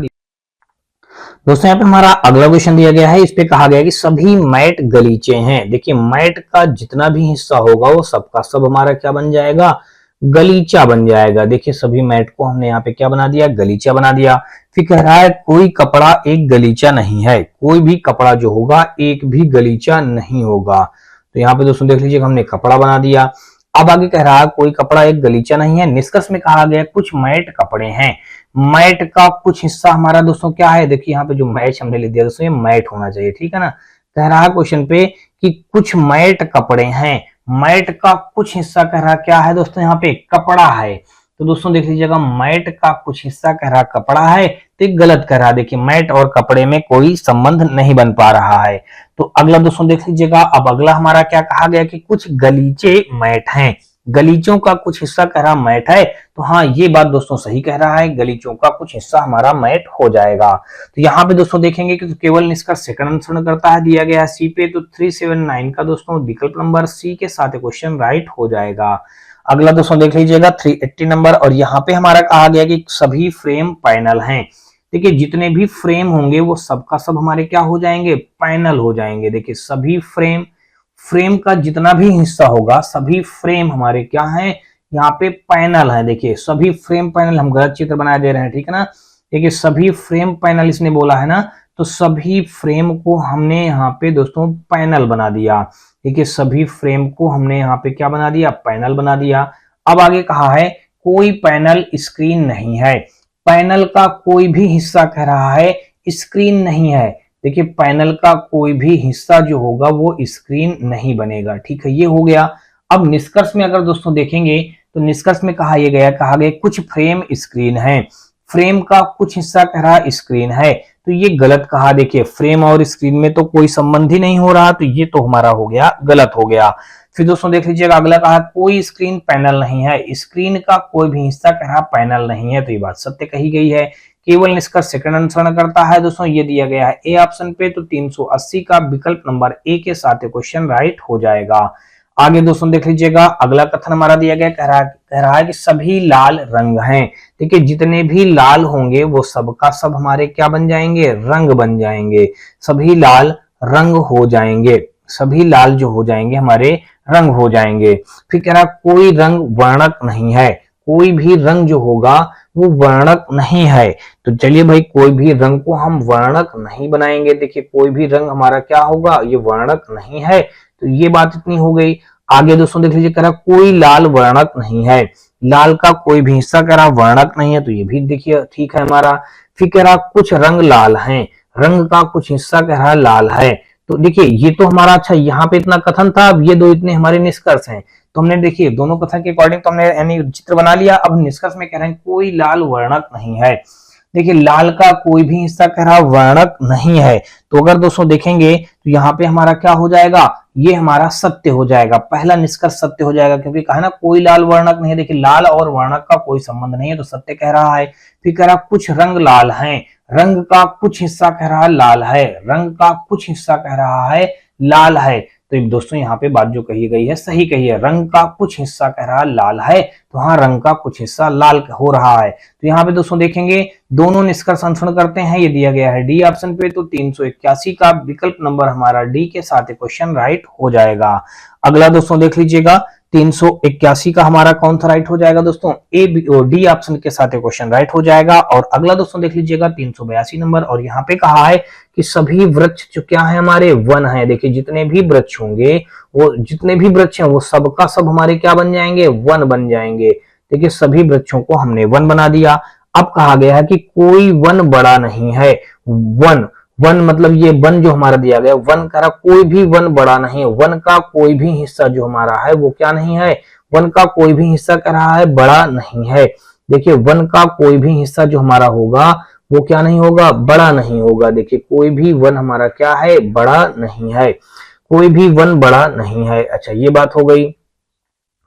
दोस्तों यहाँ पे हमारा अगला क्वेश्चन दिया गया है। इस पे कहा गया है कि सभी मैट गलीचे हैं। देखिए मैट का जितना भी हिस्सा होगा वो सबका सब हमारा क्या बन जाएगा, गलीचा बन जाएगा। देखिए सभी मैट को हमने यहाँ पे क्या बना दिया, गलीचा बना दिया। फिर कह रहा है कोई कपड़ा एक गलीचा नहीं है, कोई भी कपड़ा जो होगा एक भी गलीचा नहीं होगा। तो यहाँ पे दोस्तों देख लीजिए हमने कपड़ा बना दिया। अब आगे कह रहा है कोई कपड़ा एक गलीचा नहीं है। निष्कर्ष में कहा गया कुछ मैट कपड़े हैं, मैट का कुछ हिस्सा हमारा दोस्तों क्या है, देखिए यहाँ पे जो मैच हमने लिख दिया दोस्तों ये मैट होना चाहिए, ठीक है ना। कह रहा है क्वेश्चन पे कि कुछ मैट कपड़े हैं, मैट का कुछ हिस्सा कह रहा क्या है दोस्तों, यहाँ पे कपड़ा है। तो दोस्तों देख लीजिएगा मैट का कुछ हिस्सा कह रहा कपड़ा है, तो गलत कह रहा। देखिए मैट और कपड़े में कोई संबंध नहीं बन पा रहा है। तो अगला दोस्तों देख लीजिएगा, अब अगला हमारा क्या कहा गया कि कुछ गलीचे मैट हैं, गलीचों का कुछ हिस्सा कह रहा मैट है। तो हाँ ये बात दोस्तों सही कह रहा है, गलीचों का कुछ हिस्सा हमारा मैट हो जाएगा। तो यहाँ पे दोस्तों देखेंगे कि तो केवल इसका सेकंड अनुसरण करता है, दिया गया है सी पे। तो 379 का दोस्तों विकल्प नंबर सी के साथ क्वेश्चन राइट हो जाएगा। अगला दोस्तों देख लीजिएगा 380 नंबर, और यहाँ पे हमारा कहा गया कि सभी फ्रेम पैनल हैं। देखिए जितने भी फ्रेम होंगे वो सबका सब हमारे क्या हो जाएंगे, पैनल हो जाएंगे। देखिए सभी फ्रेम, फ्रेम का जितना भी हिस्सा होगा सभी फ्रेम हमारे क्या हैं, यहाँ पे पैनल है। देखिए सभी फ्रेम पैनल, हम गलत चित्र बना दे रहे हैं, ठीक है ना। देखिए सभी फ्रेम पैनल इसने बोला है ना, तो सभी फ्रेम को हमने यहाँ पे दोस्तों पैनल बना दिया। देखिए सभी फ्रेम को हमने यहाँ पे क्या बना दिया, पैनल बना दिया। अब आगे कहा है कोई पैनल स्क्रीन नहीं है। पैनल का कोई भी हिस्सा कह रहा है स्क्रीन नहीं है। देखिए पैनल का कोई भी हिस्सा जो होगा वो स्क्रीन नहीं बनेगा। ठीक है, ये हो गया। अब निष्कर्ष में अगर दोस्तों देखेंगे तो निष्कर्ष में कहा गया कुछ फ्रेम स्क्रीन है। फ्रेम का कुछ हिस्सा कह रहा स्क्रीन है, तो ये गलत कहा। देखिए फ्रेम और स्क्रीन में तो कोई संबंध ही नहीं हो रहा, तो ये तो हमारा हो गया गलत हो गया। फिर दोस्तों देख लीजिएगा अगला कहा कोई स्क्रीन पैनल नहीं है। स्क्रीन का कोई भी हिस्सा कह रहा पैनल नहीं है, तो ये बात सत्य कही गई है। केवल निष्कर्ष सेकंड अनुसरण करता है दोस्तों, ये दिया गया है ए ऑप्शन पे, तो 380 का विकल्प नंबर ए के साथ क्वेश्चन राइट हो जाएगा। आगे दोस्तों देख लीजिएगा अगला कथन हमारा दिया गया, कह रहा है कि सभी लाल रंग हैं। देखिए जितने भी लाल होंगे वो सबका सब हमारे क्या बन जाएंगे, रंग बन जाएंगे। सभी लाल रंग हो जाएंगे, सभी लाल जो हो जाएंगे हमारे रंग हो जाएंगे। फिर कह रहा कोई रंग वर्णक नहीं है। कोई भी रंग जो होगा वो वर्णक नहीं है, तो चलिए भाई कोई भी रंग को हम वर्णक नहीं बनाएंगे। देखिए कोई भी रंग हमारा क्या होगा, ये वर्णक नहीं है, तो ये बात इतनी हो गई। आगे दोस्तों देख लीजिए, कह रहा कोई लाल वर्णक नहीं है। लाल का कोई भी हिस्सा कह रहा वर्णक नहीं है, तो ये भी देखिए ठीक है हमारा। फिर कह रहा कुछ रंग लाल हैं। रंग का कुछ हिस्सा कह रहा लाल है, तो देखिए ये तो हमारा अच्छा यहाँ पे इतना कथन था। अब ये दो इतने हमारे निष्कर्ष हैं, तो हमने देखिए दोनों कथन के अकॉर्डिंग तो हमने यानी चित्र बना लिया। अब निष्कर्ष में कह रहे हैं कोई लाल वर्णक नहीं है। देखिए लाल का कोई भी हिस्सा कह रहा वर्णक नहीं है, तो अगर दोस्तों देखेंगे तो यहाँ पे हमारा क्या हो जाएगा, ये हमारा सत्य हो जाएगा। पहला निष्कर्ष सत्य हो जाएगा, क्योंकि कहा ना कोई लाल वर्णक नहीं है। देखिए लाल और वर्णक का कोई संबंध नहीं है, तो सत्य कह रहा है। फिर कह रहा कुछ रंग लाल हैं। रंग का कुछ हिस्सा कह रहा लाल है। रंग का कुछ हिस्सा कह रहा है लाल है, तो दोस्तों यहाँ पे बात जो कही गई है सही कही है। रंग का कुछ हिस्सा कह रहा लाल है, तो हाँ रंग का कुछ हिस्सा लाल हो रहा है। तो यहाँ पे दोस्तों देखेंगे दोनों निष्कर्ष अनुसरण करते हैं, ये दिया गया है डी ऑप्शन पे, तो 381 का विकल्प नंबर हमारा डी के साथ क्वेश्चन राइट हो जाएगा। अगला दोस्तों देख लीजिएगा 381 का हमारा कौन सा राइट हो जाएगा दोस्तों, ए डी ऑप्शन के साथ क्वेश्चन राइट हो जाएगा। और अगला दोस्तों देख लीजिएगा 382 नंबर, और यहाँ पे कहा है कि सभी वृक्ष जो क्या है हमारे वन है। देखिए जितने भी वृक्ष होंगे वो जितने भी वृक्ष हैं वो सबका सब हमारे क्या बन जाएंगे, वन बन जाएंगे। देखिए सभी वृक्षों को हमने वन बना दिया। अब कहा गया है कि कोई वन बड़ा नहीं है। वन वन मतलब ये वन जो हमारा दिया गया, वन कह रहा कोई भी वन बड़ा नहीं है। वन का कोई भी हिस्सा जो हमारा है वो क्या नहीं है, वन का कोई भी हिस्सा कह रहा है बड़ा नहीं है। देखिए वन का कोई भी हिस्सा जो हमारा होगा वो क्या नहीं होगा, बड़ा नहीं होगा। देखिए कोई भी वन हमारा क्या है, बड़ा नहीं है। कोई भी वन बड़ा नहीं है। अच्छा ये बात हो गई।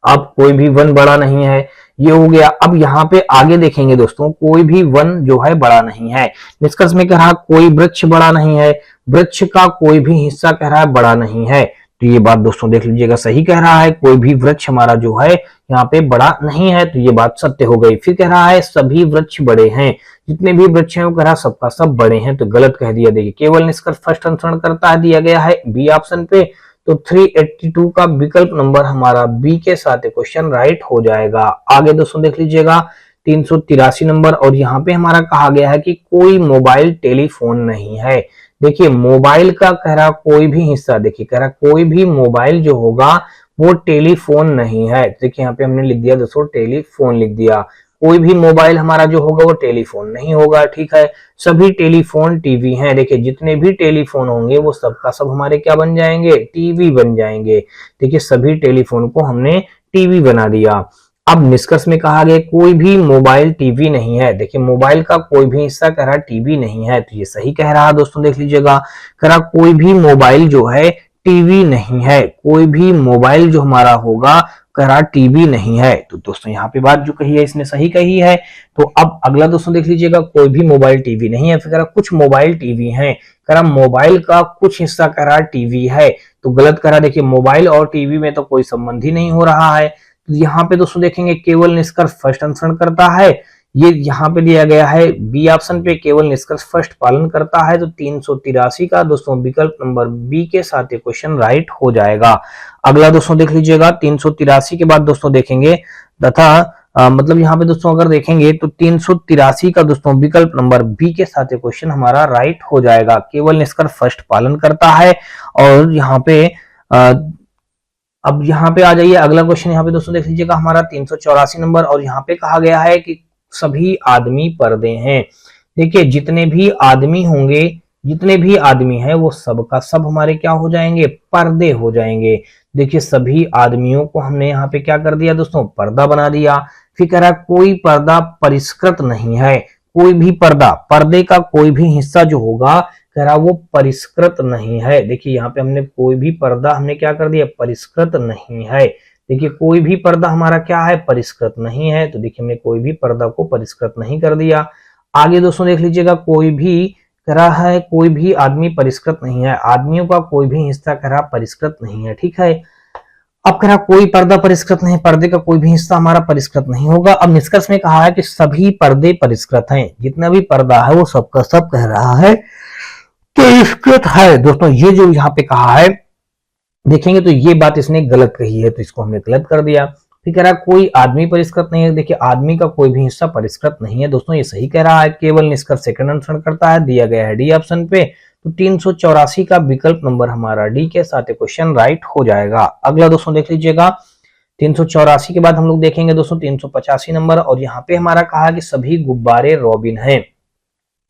अब कोई भी वन बड़ा नहीं है, ये हो गया। अब यहाँ पे आगे देखेंगे दोस्तों, कोई भी वन जो है बड़ा नहीं है। निष्कर्ष में कह रहा कोई वृक्ष बड़ा नहीं है। वृक्ष का कोई भी हिस्सा कह रहा है बड़ा नहीं है, तो ये बात दोस्तों देख लीजिएगा सही कह रहा है। कोई भी वृक्ष हमारा जो है यहाँ पे बड़ा नहीं है, तो ये बात सत्य हो गई। फिर कह रहा है सभी वृक्ष बड़े हैं। जितने भी वृक्ष हैं वो कह रहा सबका सब बड़े हैं, तो गलत कह दिया। देखिए केवल निष्कर्ष फर्स्ट अनुसरण करता है, दिया गया है बी ऑप्शन पे, तो 382 का विकल्प नंबर हमारा बी के साथ क्वेश्चन राइट हो जाएगा। आगे दोस्तों देख लीजिएगा 383 नंबर, और यहाँ पे हमारा कहा गया है कि कोई मोबाइल टेलीफोन नहीं है। देखिए मोबाइल का कह रहा कोई भी हिस्सा, देखिए कह रहा कोई भी मोबाइल जो होगा वो टेलीफोन नहीं है। देखिए यहाँ पे हमने लिख दिया दोस्तों टेलीफोन लिख दिया। कोई भी मोबाइल हमारा जो होगा वो टेलीफोन नहीं होगा। ठीक है, सभी टेलीफोन टीवी हैं। देखिए जितने भी टेलीफोन होंगे वो सबका सब हमारे क्या बन जाएंगे, टीवी बन जाएंगे। देखिए सभी टेलीफोन को हमने टीवी बना दिया। अब निष्कर्ष में कहा गया कोई भी मोबाइल टीवी नहीं है। देखिए मोबाइल का कोई भी हिस्सा कह रहा टीवी नहीं है, तो ये सही कह रहा है दोस्तों देख लीजिएगा। कह रहा कोई भी मोबाइल जो है टीवी नहीं है। कोई भी मोबाइल जो हमारा होगा कह रहा टीवी नहीं है, तो दोस्तों यहाँ पे बात जो कही है इसने सही कही है। तो अब अगला दोस्तों देख लीजिएगा, कोई भी मोबाइल टीवी नहीं है। फिर कह रहा कुछ मोबाइल टीवी हैं। कह रहा मोबाइल का कुछ हिस्सा कह रहा टीवी है, तो गलत कह रहा। देखिए मोबाइल और टीवी में तो कोई संबंध ही नहीं हो रहा है। तो यहाँ पे दोस्तों देखेंगे केवल निष्कर्ष फर्स्ट अनुसरण करता है, ये यहाँ पे दिया गया है बी ऑप्शन पे, केवल निष्कर्ष फर्स्ट पालन करता है। तो 383 का दोस्तों विकल्प नंबर बी के साथ ये क्वेश्चन राइट हो जाएगा। अगला दोस्तों देख लीजिएगा 383 के बाद दोस्तों देखेंगे तथा मतलब यहाँ पे दोस्तों अगर देखेंगे तो 383 का दोस्तों विकल्प नंबर बी के साथ ये क्वेश्चन हमारा राइट हो जाएगा। केवल निष्कर्ष फर्स्ट पालन करता है। और यहाँ पे अब यहाँ पे आ जाइए अगला क्वेश्चन। यहाँ पे दोस्तों देख लीजिएगा हमारा 384 नंबर, और यहाँ पे कहा गया है कि सभी आदमी पर्दे हैं। देखिए जितने भी आदमी होंगे, जितने भी आदमी हैं वो सब का सब हमारे क्या हो जाएंगे, पर्दे हो जाएंगे। देखिए सभी आदमियों को हमने यहाँ पे क्या कर दिया दोस्तों, पर्दा बना दिया। फिर कह रहा कोई पर्दा परिष्कृत नहीं है, कोई भी पर्दा, पर्दे का कोई भी हिस्सा जो होगा कह रहा वो परिष्कृत नहीं है। देखिए यहाँ पे हमने कोई भी पर्दा हमने क्या कर दिया, परिष्कृत नहीं है। देखिए कोई भी पर्दा हमारा क्या है, परिष्कृत नहीं है। तो देखिए हमने कोई भी पर्दा को परिष्कृत नहीं कर दिया। आगे दोस्तों देख लीजिएगा, कोई भी कह रहा है कोई भी आदमी परिष्कृत नहीं है, आदमियों का कोई भी हिस्सा कह रहा परिष्कृत नहीं है। ठीक है, अब कह रहा कोई पर्दा परिष्कृत नहीं, पर्दे का कोई भी हिस्सा हमारा परिष्कृत नहीं होगा। अब निष्कर्ष में कहा है कि सभी पर्दे परिष्कृत हैं, जितना भी पर्दा है वो सबका सब कह रहा है परिष्कृत है। दोस्तों ये जो यहाँ पे कहा है देखेंगे तो ये बात इसने गलत कही है, तो इसको हमने गलत कर दिया। फिर कह रहा है कोई आदमी परिष्कृत नहीं है। देखिए आदमी का कोई भी हिस्सा परिष्कृत नहीं है दोस्तों, ये सही कह रहा है। केवल निष्कर्ष सेकंड अनुसरण करता है, दिया गया है डी ऑप्शन पे। तो 384 का विकल्प नंबर हमारा डी के साथ क्वेश्चन राइट हो जाएगा। अगला दोस्तों देख लीजिएगा 384 के बाद हम लोग देखेंगे दोस्तों 385 नंबर, और यहाँ पे हमारा कहा कि सभी गुब्बारे रॉबिन हैं।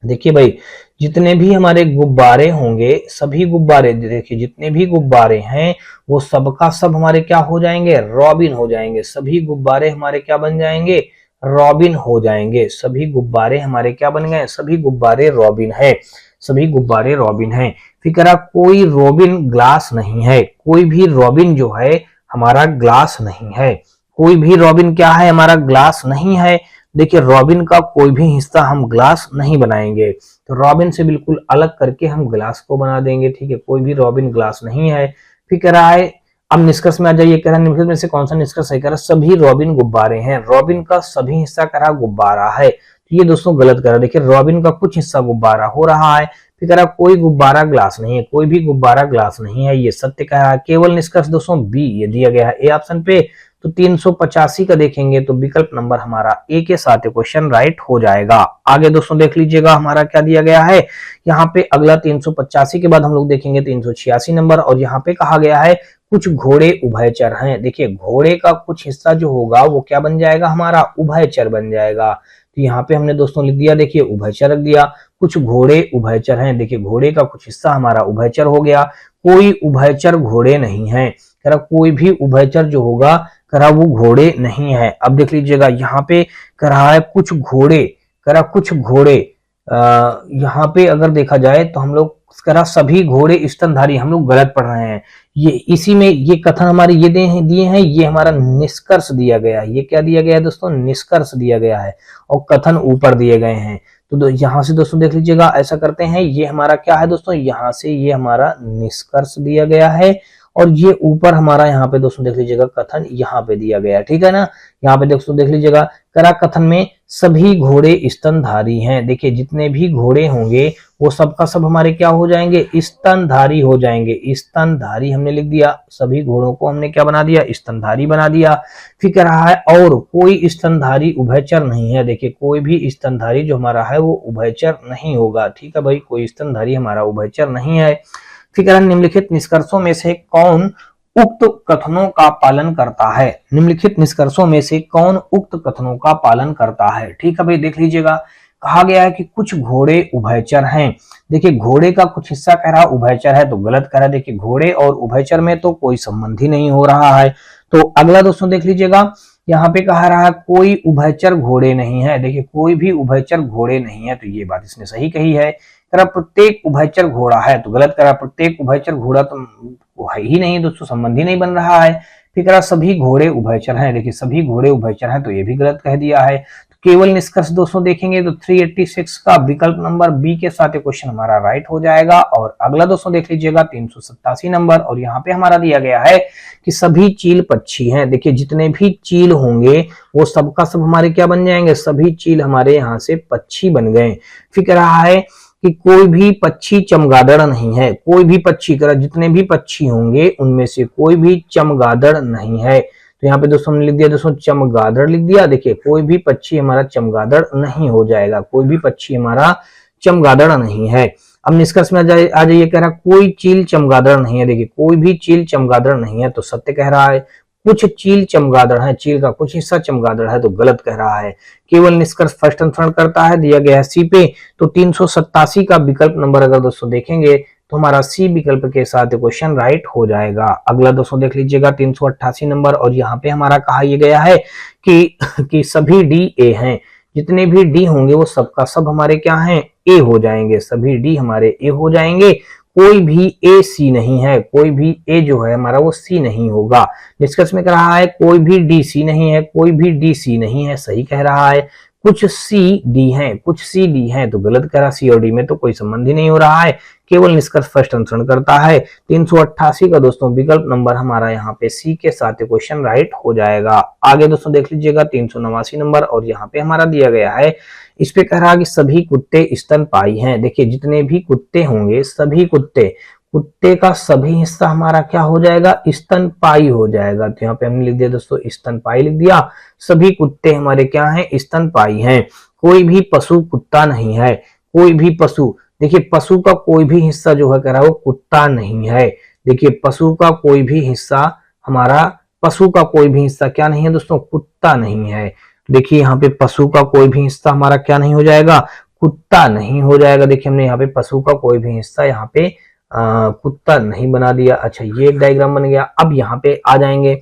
देखिए भाई जितने भी हमारे गुब्बारे होंगे, सभी गुब्बारे, देखिए जितने भी गुब्बारे हैं वो सबका सब हमारे क्या हो जाएंगे, रॉबिन हो जाएंगे। सभी गुब्बारे हमारे क्या बन जाएंगे, रॉबिन हो जाएंगे। सभी गुब्बारे हमारे क्या बन गए, सभी गुब्बारे रॉबिन है, सभी गुब्बारे रॉबिन है। फिर कह रहा कोई रॉबिन ग्लास नहीं है, कोई भी रॉबिन जो है हमारा ग्लास नहीं है। कोई भी रॉबिन क्या है, हमारा ग्लास नहीं है। देखिए रॉबिन का कोई भी हिस्सा हम ग्लास नहीं बनाएंगे, तो रॉबिन से बिल्कुल अलग करके हम ग्लास को बना देंगे। ठीक है, कोई भी रॉबिन ग्लास नहीं है। फिर कह रहा है, अब निष्कर्ष में आ जाइए, कह रहा है निम्नलिखित में से कौन सा निष्कर्ष सही, कह रहा सभी रॉबिन गुब्बारे हैं। रॉबिन का सभी हिस्सा कह रहा गुब्बारा है, तो ये दोस्तों गलत कर रहा है। देखिए रॉबिन का कुछ हिस्सा गुब्बारा हो रहा है। फिर कह रहा कोई गुब्बारा ग्लास नहीं है, कोई भी गुब्बारा ग्लास नहीं है, ये सत्य कह रहा है। केवल निष्कर्ष दोस्तों बी ये दिया गया है ए ऑप्शन पे। तो 385 का देखेंगे तो विकल्प नंबर हमारा ए के साथ क्वेश्चन राइट हो जाएगा। आगे दोस्तों देख लीजिएगा हमारा क्या दिया गया है, यहाँ पे अगला 385 के बाद हम लोग देखेंगे 386 नंबर, और यहाँ पे कहा गया है कुछ घोड़े उभयचर हैं। देखिए घोड़े का कुछ हिस्सा जो होगा वो क्या बन जाएगा, हमारा उभयचर बन जाएगा। तो यहाँ पे हमने दोस्तों लिख दिया, देखिए उभयचर रख दिया। कुछ घोड़े उभयचर हैं, देखिए घोड़े का कुछ हिस्सा हमारा उभयचर हो गया। कोई उभयचर घोड़े नहीं है, कह रहा कोई भी उभयचर जो होगा कह रहा वो घोड़े नहीं है। अब देख लीजिएगा यहाँ पे कह रहा है कुछ घोड़े, कह रहा कुछ घोड़े, यहाँ पे अगर देखा जाए तो हम लोग कह रहा सभी घोड़े स्तनधारी, हम लोग गलत पढ़ रहे हैं। ये इसी में ये कथन हमारे ये दिए हैं, ये हमारा निष्कर्ष दिया गया है। ये क्या दिया गया है दोस्तों, निष्कर्ष दिया गया है, और कथन ऊपर दिए गए हैं। तो यहाँ से दोस्तों देख लीजिएगा, ऐसा करते हैं, ये हमारा क्या है दोस्तों, यहाँ से ये हमारा निष्कर्ष दिया गया है, और ये ऊपर हमारा यहाँ पे दोस्तों देख लीजिएगा कथन यहाँ पे दिया गया है। ठीक है ना, यहाँ पे दोस्तों देख लीजिएगा करा कथन में सभी घोड़े स्तनधारी हैं। देखिए जितने भी घोड़े होंगे वो सबका सब हमारे क्या हो जाएंगे, स्तनधारी हो जाएंगे। स्तनधारी हमने लिख दिया, सभी घोड़ों को हमने क्या बना दिया, स्तनधारी बना दिया। फिर कह रहा है और कोई स्तनधारी उभयचर नहीं है। देखिए कोई भी स्तनधारी जो हमारा है वो उभयचर नहीं होगा। ठीक है भाई, कोई स्तनधारी हमारा उभयचर नहीं है। फिर निम्नलिखित निष्कर्षों में से कौन उक्त कथनों का पालन करता है। निम्नलिखित निष्कर्षों में से कौन उक्त कथनों का पालन करता है। ठीक है भाई, देख लीजिएगा, कहा गया है कि कुछ घोड़े उभयचर हैं। देखिए घोड़े का कुछ हिस्सा कह रहा उभयचर है, तो गलत कह रहा है। देखिए घोड़े और उभयचर में तो कोई संबंध ही नहीं हो रहा है। तो अगला दोस्तों देख लीजिएगा, यहाँ पे कहा रहा है कोई उभयचर घोड़े नहीं है। देखिए कोई भी उभयचर घोड़े नहीं है, तो ये बात इसने सही कही है। कह रहा प्रत्येक उभयचर घोड़ा है, तो गलत करा, प्रत्येक उभयचर घोड़ा तो है ही नहीं दोस्तों, संबंध ही नहीं बन रहा है। फिर कह रहा सभी घोड़े उभयचर हैं। देखिए सभी घोड़े उभयचर हैं, तो ये भी गलत कह दिया है। तो केवल निष्कर्ष दोस्तों देखेंगे तो 386 का विकल्प नंबर बी के साथ क्वेश्चन हमारा राइट हो जाएगा। और अगला दोस्तों देख लीजिएगा 387 नंबर, और यहाँ पे हमारा दिया गया है कि सभी चील पक्षी हैं। देखिए जितने भी चील होंगे वो सबका सब हमारे क्या बन जाएंगे, सभी चील हमारे यहाँ से पक्षी बन गए। फिर कह रहा है कि कोई भी पक्षी चमगादड़ नहीं है। कोई भी पक्षी, जितने भी पक्षी होंगे उनमें से कोई भी चमगादड़ नहीं है। तो यहाँ पे दोस्तों हमने लिख दिया दोस्तों चमगादड़ लिख दिया। देखिए कोई भी पक्षी हमारा चमगादड़ नहीं हो जाएगा, कोई भी पक्षी हमारा चमगादड़ नहीं है। अब निष्कर्ष में आ जाइए, कह रहा कोई चील चमगादड़ नहीं है। देखिए कोई भी चील चमगादड़ नहीं है तो सत्य कह रहा है। कुछ चील चमगादड़ है, चील का कुछ हिस्सा चमगादड़ है तो गलत कह रहा है। केवल निष्कर्ष फर्स्ट अनुसरण करता है, दिया गया है सी पे। तो 387 का विकल्प नंबर अगर दोस्तों देखेंगे तो हमारा सी विकल्प के साथ क्वेश्चन राइट हो जाएगा। अगला दोस्तों देख लीजिएगा 388 नंबर, और यहाँ पे हमारा कहा यह गया है कि सभी डी ए हैं। जितने भी डी होंगे वो सबका सब हमारे क्या हैं, ए हो जाएंगे। सभी डी हमारे ए हो जाएंगे। कोई भी ए सी नहीं है, कोई भी ए जो है हमारा वो सी नहीं होगा। निष्कर्ष में कह रहा है कोई भी डी सी नहीं है, कोई भी डी सी नहीं है, सही कह रहा है। कुछ सी डी हैं, कुछ सी डी हैं तो गलत कह रहा। सी और डी में तो कोई संबंध ही नहीं हो रहा है, केवल निष्कर्ष फर्स्ट अनुसरण करता है। 388 का दोस्तों विकल्प नंबर हमारा यहाँ पे सी के साथ क्वेश्चन राइट हो जाएगा। आगे दोस्तों देख लीजिएगा 389 नंबर, और यहाँ पे हमारा दिया गया है, इस पे कह रहा कि सभी कुत्ते स्तनपायी हैं। देखिए जितने भी कुत्ते होंगे, सभी कुत्ते का सभी हिस्सा हमारा क्या हो जाएगा, स्तनपायी हो जाएगा। तो यहाँ पे हमने लिख दिया दोस्तों स्तनपायी लिख दिया। सभी कुत्ते हमारे क्या हैं, स्तनपायी हैं। कोई भी पशु कुत्ता नहीं है, कोई भी पशु, देखिए पशु का कोई भी हिस्सा जो है कह रहा है वो कुत्ता नहीं है। देखिए पशु का कोई भी हिस्सा हमारा, पशु का कोई भी हिस्सा क्या नहीं है दोस्तों, कुत्ता नहीं है। देखिए यहाँ पे पशु का कोई भी हिस्सा हमारा क्या नहीं हो जाएगा, कुत्ता नहीं हो जाएगा। देखिए हमने यहाँ पे पशु का कोई भी हिस्सा यहाँ पे कुत्ता नहीं बना दिया। अच्छा ये एक डायग्राम बन गया। अब यहाँ पे आ जाएंगे,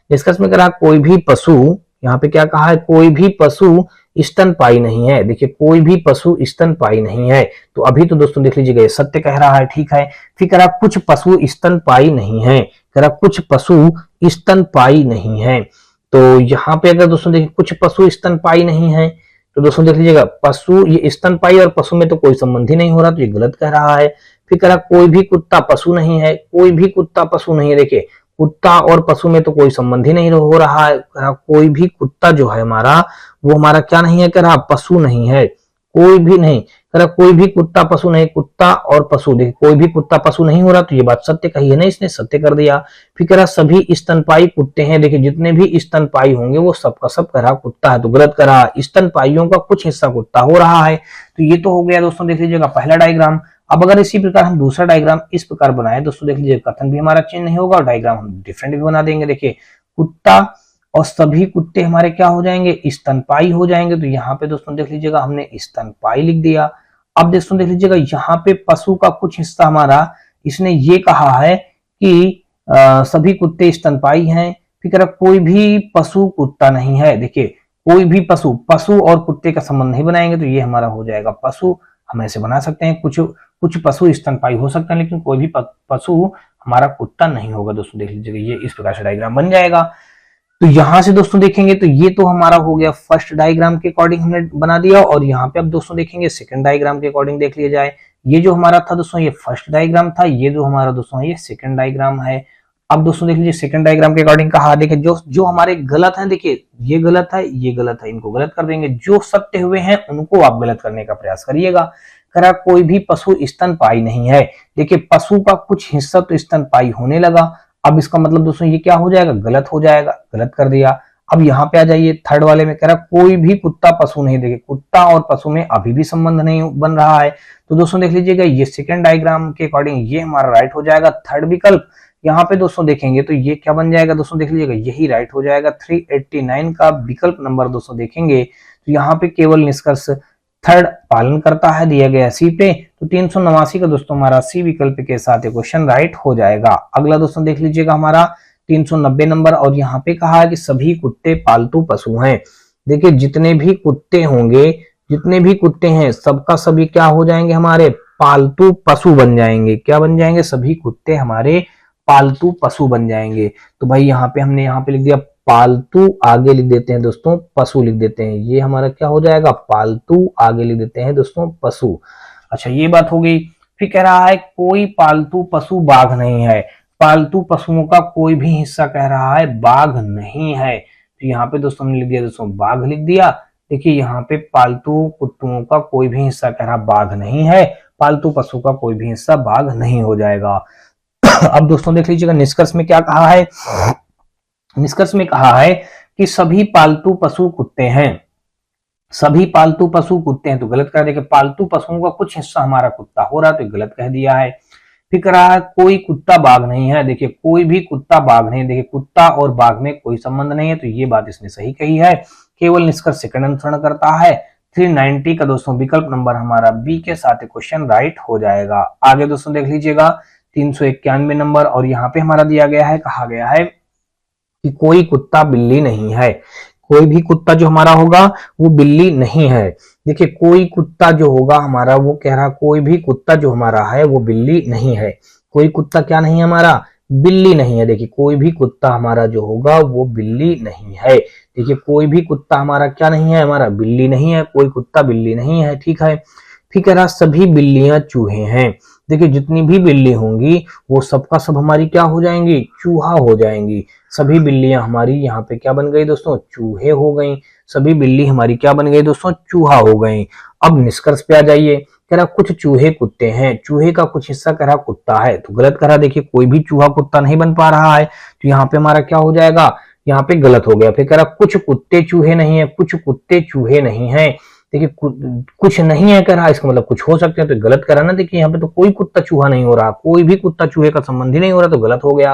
डिस्कस में करा कोई भी पशु, यहाँ पे क्या कहा है, कोई भी पशु स्तनपायी नहीं है। देखिए कोई भी पशु स्तनपायी नहीं है, तो अभी तो दोस्तों देख लीजिएगा ये सत्य कह रहा है, ठीक है। फिर करा कुछ पशु स्तनपायी नहीं है, करा कुछ पशु स्तनपायी नहीं है। तो यहाँ पे अगर दोस्तों देखिए कुछ पशु स्तनपायी नहीं है, तो दोस्तों देख लीजिएगा पशु, ये स्तनपायी और पशु में तो कोई संबंध ही नहीं हो रहा, तो ये गलत कह रहा है। फिर कह रहा कोई भी कुत्ता पशु नहीं है, कोई भी कुत्ता पशु नहीं है। देखिए कुत्ता और पशु में तो कोई संबंध ही नहीं हो रहा है। कह रहा कोई भी कुत्ता जो है हमारा, वो हमारा क्या नहीं है, कह रहा पशु नहीं है, कोई भी नहीं। कह रहा कोई भी कुत्ता पशु नहीं, कुत्ता और पशु, देखिए कोई भी कुत्ता पशु नहीं हो रहा, तो ये बात सत्य कही है ना, इसने सत्य कर दिया। फिर कह रहा सभी स्तनपायी कुत्ते हैं। देखिए जितने भी स्तनपायी होंगे वो सबका सब कह रहा कुत्ता है, तो गलत कह रहा। स्तनपायियों का कुछ हिस्सा कुत्ता हो रहा है। तो ये तो हो गया दोस्तों देख लीजिएगा पहला डायग्राम। अब अगर इसी प्रकार हम दूसरा डायग्राम इस प्रकार बनाए दोस्तों, देख लीजिए कथन भी हमारा चेंज नहीं होगा और डायग्राम हम डिफरेंट भी बना देंगे। देखिए कुत्ता और सभी कुत्ते हमारे क्या हो जाएंगे, स्तनपायी हो जाएंगे। तो यहाँ पे दोस्तों देख लीजिएगा हमने स्तनपायी लिख दिया। अब दोस्तों देख लीजिएगा यहाँ पे पशु का कुछ हिस्सा हमारा, इसने ये कहा है कि सभी कुत्ते स्तनपायी हैं। फिर कह रहा कोई भी पशु कुत्ता नहीं है। देखिए कोई भी पशु, पशु और कुत्ते का संबंध नहीं बनाएंगे, तो ये हमारा हो जाएगा पशु। हम ऐसे बना सकते हैं, कुछ पशु स्तनपायी हो सकते हैं, लेकिन कोई भी पशु हमारा कुत्ता नहीं होगा। दोस्तों देख लीजिएगा ये इस प्रकार से डायग्राम बन जाएगा। तो यहां से दोस्तों देखेंगे तो ये तो हमारा हो गया फर्स्ट डायग्राम के अकॉर्डिंग हमने बना दिया, और यहाँ पे अब दोस्तों देखेंगे सेकंड डायग्राम के अकॉर्डिंग देख लिया जाए। ये जो हमारा था दोस्तों ये फर्स्ट डायग्राम था, ये जो हमारा दोस्तों ये सेकंड डायग्राम है। अब दोस्तों देख लीजिए सेकंड डायग्राम के अकॉर्डिंग कहा, देखिए जो हमारे गलत है, देखिए ये गलत है, ये गलत है, इनको गलत कर देंगे। जो सत्य हुए हैं उनको आप गलत करने का प्रयास करिएगा। करा कोई भी पशु स्तनपायी नहीं है। देखिए पशु का कुछ हिस्सा तो स्तनपायी होने लगा, अब इसका मतलब दोस्तों ये क्या हो जाएगा, गलत हो जाएगा, गलत कर दिया। अब यहाँ पे आ जाइए थर्ड वाले में, कह रहा कोई भी कुत्ता पशु नहीं। देखिए कुत्ता और पशु में अभी भी संबंध नहीं बन रहा है, तो दोस्तों देख लीजिएगा ये सेकंड डायग्राम के अकॉर्डिंग ये हमारा राइट हो जाएगा, थर्ड विकल्प। यहाँ पे दोस्तों देखेंगे तो ये क्या बन जाएगा, दोस्तों देख लीजिएगा यही राइट हो जाएगा। 389 का विकल्प नंबर दोस्तों देखेंगे तो यहाँ पे केवल निष्कर्ष थर्ड पालन करता है, दिया गया सी पे। तो 389 का दोस्तों हमारा सी विकल्प के साथ क्वेश्चन राइट हो जाएगा। अगला दोस्तों देख लीजिएगा हमारा 390 नंबर, और यहाँ पे कहा है कि सभी कुत्ते पालतू पशु हैं। देखिए जितने भी कुत्ते होंगे, जितने भी कुत्ते हैं सबका सभी क्या हो जाएंगे, हमारे पालतू पशु बन जाएंगे। क्या बन जाएंगे, सभी कुत्ते हमारे पालतू पशु बन जाएंगे। तो भाई यहाँ पे हमने यहाँ पे लिख दिया पालतू, आगे लिख देते हैं दोस्तों पशु लिख देते हैं, ये हमारा क्या हो जाएगा, पालतू, आगे लिख देते हैं दोस्तों पशु। अच्छा ये बात हो गई। फिर कह रहा है कोई पालतू पशु बाघ नहीं है। पालतू पशुओं का कोई भी हिस्सा कह रहा है बाघ नहीं है, तो यहाँ पे दोस्तों हमने लिख दिया दोस्तों बाघ लिख दिया। देखिए यहाँ पे पालतू कुत्तों का कोई भी हिस्सा कह रहा बाघ नहीं है, पालतू पशु का कोई भी हिस्सा बाघ नहीं हो जाएगा। अब दोस्तों देख लीजिएगा निष्कर्ष में क्या कहा है, निष्कर्ष में कहा है कि सभी पालतू पशु कुत्ते हैं, सभी पालतू पशु कुत्ते हैं, तो गलत कह देखिए पालतू पशुओं का कुछ हिस्सा हमारा कुत्ता हो रहा है, तो गलत कह दिया है। फिर कह रहा है कोई कुत्ता बाघ नहीं है, देखिए कोई भी कुत्ता बाघ नहीं, देखिए कुत्ता और बाघ में कोई संबंध नहीं है, तो ये बात इसने सही कही है। केवल निष्कर्ष सेकंड अनुसरण करता है। 390 का दोस्तों विकल्प नंबर हमारा बी के साथ क्वेश्चन राइट हो जाएगा। आगे दोस्तों देख लीजिएगा 391 नंबर, और यहाँ पे हमारा दिया गया है, कहा गया है कि कोई कुत्ता बिल्ली नहीं है, कोई भी कुत्ता जो हमारा होगा वो बिल्ली नहीं है। देखिए कोई कुत्ता जो होगा हमारा, वो कह रहा कोई भी कुत्ता जो हमारा है वो बिल्ली नहीं है। कोई कुत्ता क्या नहीं है हमारा, बिल्ली नहीं है। देखिए कोई भी कुत्ता हमारा जो होगा वो बिल्ली नहीं है। देखिए कोई भी कुत्ता हमारा क्या नहीं है, हमारा बिल्ली नहीं है, कोई कुत्ता बिल्ली नहीं है, ठीक है। फिर कह रहा सभी बिल्लियां चूहे हैं। देखिए जितनी भी बिल्ली होंगी वो सबका सब हमारी क्या हो जाएंगी, चूहा हो जाएंगी। सभी बिल्लियां हमारी यहाँ पे क्या बन गई दोस्तों, चूहे हो गई। सभी बिल्ली हमारी क्या बन गई दोस्तों, चूहा हो गई। अब निष्कर्ष पे आ जाइए, कह रहा कुछ चूहे कुत्ते हैं, चूहे का कुछ हिस्सा कह रहा कुत्ता है, तो गलत कह रहा। देखिए कोई भी चूहा कुत्ता नहीं बन पा रहा है, तो यहाँ पे हमारा क्या हो जाएगा, यहाँ पे गलत हो गया। फिर कह रहा कुछ कुत्ते चूहे नहीं है, कुछ कुत्ते चूहे नहीं है। देखिए कुछ नहीं है कह रहा, इसका मतलब कुछ हो सकते हैं, तो गलत करा ना। देखिए यहाँ पे तो कोई कुत्ता चूहा नहीं हो रहा, कोई भी कुत्ता चूहे का संबंधी नहीं हो रहा, तो गलत हो गया।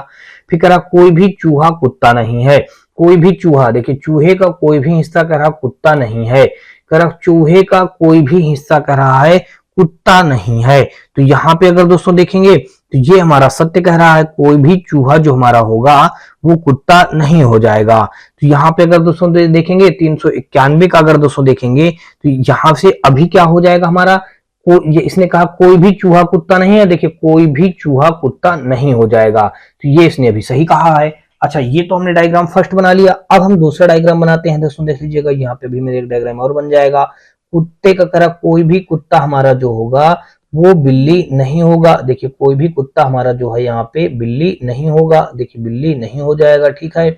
फिर कह रहा कोई भी चूहा कुत्ता नहीं है, कोई भी चूहा, देखिए चूहे का कोई भी हिस्सा कह रहा कुत्ता नहीं है। कह रहा चूहे का कोई भी हिस्सा कह रहा है कुत्ता नहीं है। तो यहाँ पे अगर दोस्तों देखेंगे तो ये हमारा सत्य कह रहा है, कोई भी चूहा जो हमारा होगा वो कुत्ता नहीं हो जाएगा। तो यहाँ पे अगर दोस्तों देखेंगे 391 का अगर दोस्तों देखेंगे तो यहाँ से अभी क्या हो जाएगा हमारा, ये इसने कहा कोई भी चूहा कुत्ता नहीं है, देखिए कोई भी चूहा कुत्ता नहीं हो जाएगा, तो ये इसने अभी सही कहा है। अच्छा ये तो हमने डायग्राम फर्स्ट बना लिया, अब हम दूसरा डायग्राम बनाते हैं दोस्तों। देख लीजिएगा यहाँ पे भी मेरे एक डायग्राम और बन जाएगा। कुत्ते का करा कोई भी कुत्ता हमारा जो होगा वो बिल्ली नहीं होगा। देखिए कोई भी कुत्ता हमारा जो है यहाँ पे बिल्ली नहीं होगा, देखिए बिल्ली नहीं हो जाएगा, ठीक है।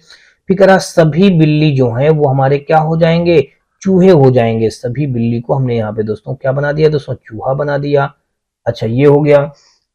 फिर करा सभी बिल्ली जो है वो हमारे क्या हो जाएंगे, चूहे हो जाएंगे। सभी बिल्ली को हमने यहाँ पे दोस्तों क्या बना दिया दोस्तों, चूहा बना दिया। अच्छा ये हो गया।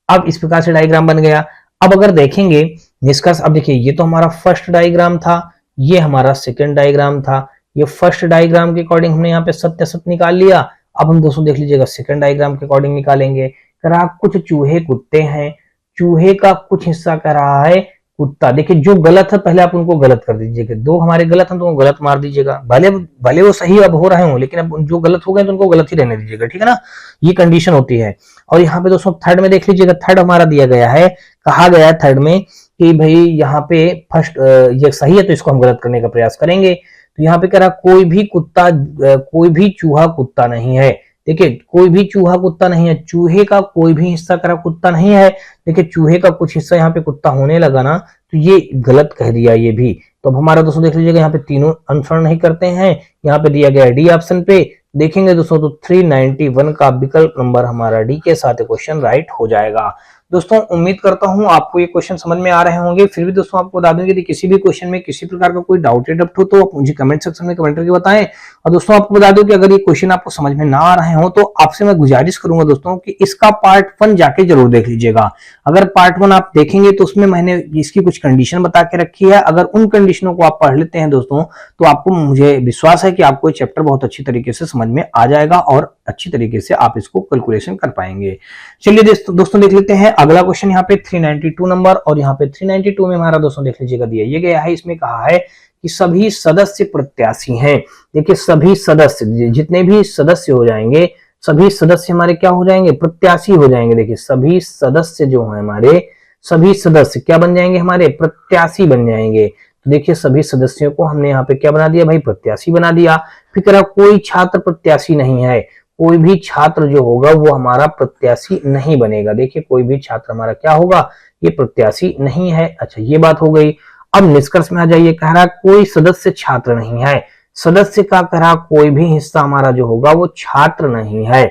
अब इस प्रकार से डायग्राम बन गया। अब अगर देखेंगे निष्कर्ष, अब देखिए ये तो हमारा फर्स्ट डायग्राम था, ये हमारा सेकंड डायग्राम था। ये फर्स्ट डायग्राम के अकॉर्डिंग हमने यहाँ पे सत्य सत्य निकाल लिया। अब हम दोस्तों देख लीजिएगा सेकंड डायग्राम के अकॉर्डिंग निकालेंगे। कह रहा कुछ चूहे कुत्ते हैं, चूहे का कुछ हिस्सा कह रहा है कुत्ता। देखिए जो गलत है पहले आप उनको गलत कर दीजिएगा, दो हमारे गलत हैं तो उनको गलत मार दीजिएगा, भले भले वो सही अब हो रहे हो, लेकिन अब जो गलत हो गए तो उनको गलत ही रहने दीजिएगा, ठीक है ना। ये कंडीशन होती है। और यहाँ पे दोस्तों थर्ड में देख लीजिएगा, थर्ड हमारा दिया गया है, कहा गया है थर्ड में कि भाई यहाँ पे फर्स्ट ये सही है तो इसको हम गलत करने का प्रयास करेंगे। तो यहाँ पे कह रहा कोई भी कुत्ता, कोई भी चूहा कुत्ता नहीं है। देखिए कोई भी चूहा कुत्ता नहीं है, चूहे का कोई भी हिस्सा करा कुत्ता नहीं है। देखिए चूहे का कुछ हिस्सा यहाँ पे कुत्ता होने लगा ना, तो ये गलत कह दिया ये भी। तो अब हमारा दोस्तों देख लीजिएगा यहाँ पे तीनों अनुसरण नहीं करते हैं, यहाँ पे दिया गया डी ऑप्शन पे देखेंगे दोस्तों तो 391 का विकल्प नंबर हमारा डी के साथ क्वेश्चन राइट हो जाएगा। दोस्तों उम्मीद करता हूं आपको ये क्वेश्चन समझ में आ रहे होंगे। फिर भी दोस्तों आपको बता दूं कि किसी भी क्वेश्चन में किसी प्रकार का कोई डाउट या डप्ट हो तो आप मुझे कमेंट सेक्शन में कमेंट करके बताएं। और दोस्तों आपको बता दूं कि अगर ये क्वेश्चन आपको समझ में ना आ रहे हो तो आपसे मैं गुजारिश करूंगा दोस्तों कि इसका पार्ट 1 जाके जरूर देख लीजिएगा। अगर पार्ट 1 आप देखेंगे तो उसमें मैंने इसकी कुछ कंडीशन बता के रखी है। अगर उन कंडीशनों को आप पढ़ लेते हैं दोस्तों तो आपको, मुझे विश्वास है कि आपको ये चैप्टर बहुत अच्छी तरीके से समझ में आ जाएगा और अच्छी तरीके से आप इसको कैलकुलेशन कर पाएंगे। चलिए दोस्तों देख लेते हैं अगला क्वेश्चन यहाँ पे 392 नंबर, और यहाँ पे 392 में हमारा दोस्तों देख लीजिएगा दिया ये गया है, इसमें कहा है कि सभी सदस्य प्रत्याशी हैं। देखिए सभी सदस्य, जितने भी सदस्य हो जाएंगे, सभी सदस्य हमारे क्या हो जाएंगे, प्रत्याशी हो जाएंगे। देखिए सभी सदस्य जो है हमारे, सभी सदस्य क्या बन जाएंगे, हमारे प्रत्याशी बन जाएंगे। तो देखिए सभी सदस्यों को हमने यहाँ पे क्या बना दिया भाई, प्रत्याशी बना दिया। फिर कह रहा कोई छात्र प्रत्याशी नहीं है, कोई भी छात्र जो होगा वो हमारा प्रत्याशी नहीं बनेगा। देखिए कोई भी छात्र हमारा क्या होगा, ये प्रत्याशी नहीं है। अच्छा ये बात हो गई। अब निष्कर्ष में आ जाइए, कह रहा कोई सदस्य छात्र नहीं है। सदस्य का कह रहा कोई भी हिस्सा हमारा जो होगा वो छात्र नहीं है।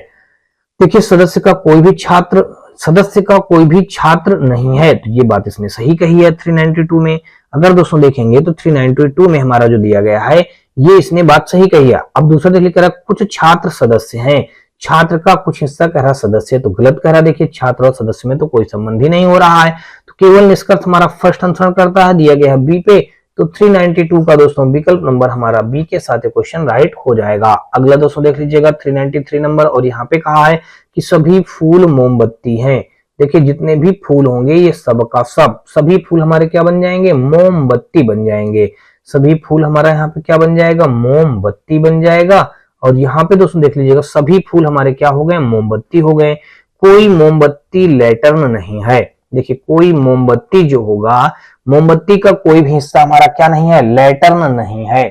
देखिए सदस्य का कोई भी छात्र, सदस्य का कोई भी छात्र नहीं है, तो ये बात इसने सही कही है 392 में। अगर दोस्तों देखेंगे तो 392 में हमारा जो दिया गया है ये इसने बात सही कही है। अब दूसरा देखिए कह रहा कुछ छात्र सदस्य हैं, छात्र का कुछ हिस्सा कह रहा सदस्य, तो गलत कह रहा। देखिए छात्र और सदस्य में तो कोई संबंध ही नहीं हो रहा है, तो केवल निष्कर्ष हमारा फर्स्ट अनुसरण करता है, दिया गया है बी पे तो 392 का दोस्तों विकल्प नंबर हमारा बी के साथ क्वेश्चन राइट हो जाएगा। अगला दोस्तों देख लीजिएगा 393 नंबर, और यहाँ पे कहा है कि सभी फूल मोमबत्ती हैं। देखिए जितने भी फूल होंगे ये सब का सब, सभी फूल हमारे क्या बन जाएंगे, मोमबत्ती बन जाएंगे। सभी फूल हमारा यहाँ पे क्या बन जाएगा, मोमबत्ती बन जाएगा। और यहाँ पे दोस्तों देख लीजिएगा सभी फूल हमारे क्या हो गए, मोमबत्ती हो गए। कोई मोमबत्ती लैटर्न नहीं है। देखिए कोई मोमबत्ती जो होगा, मोमबत्ती का कोई भी हिस्सा हमारा क्या नहीं है, लैटर्न नहीं है।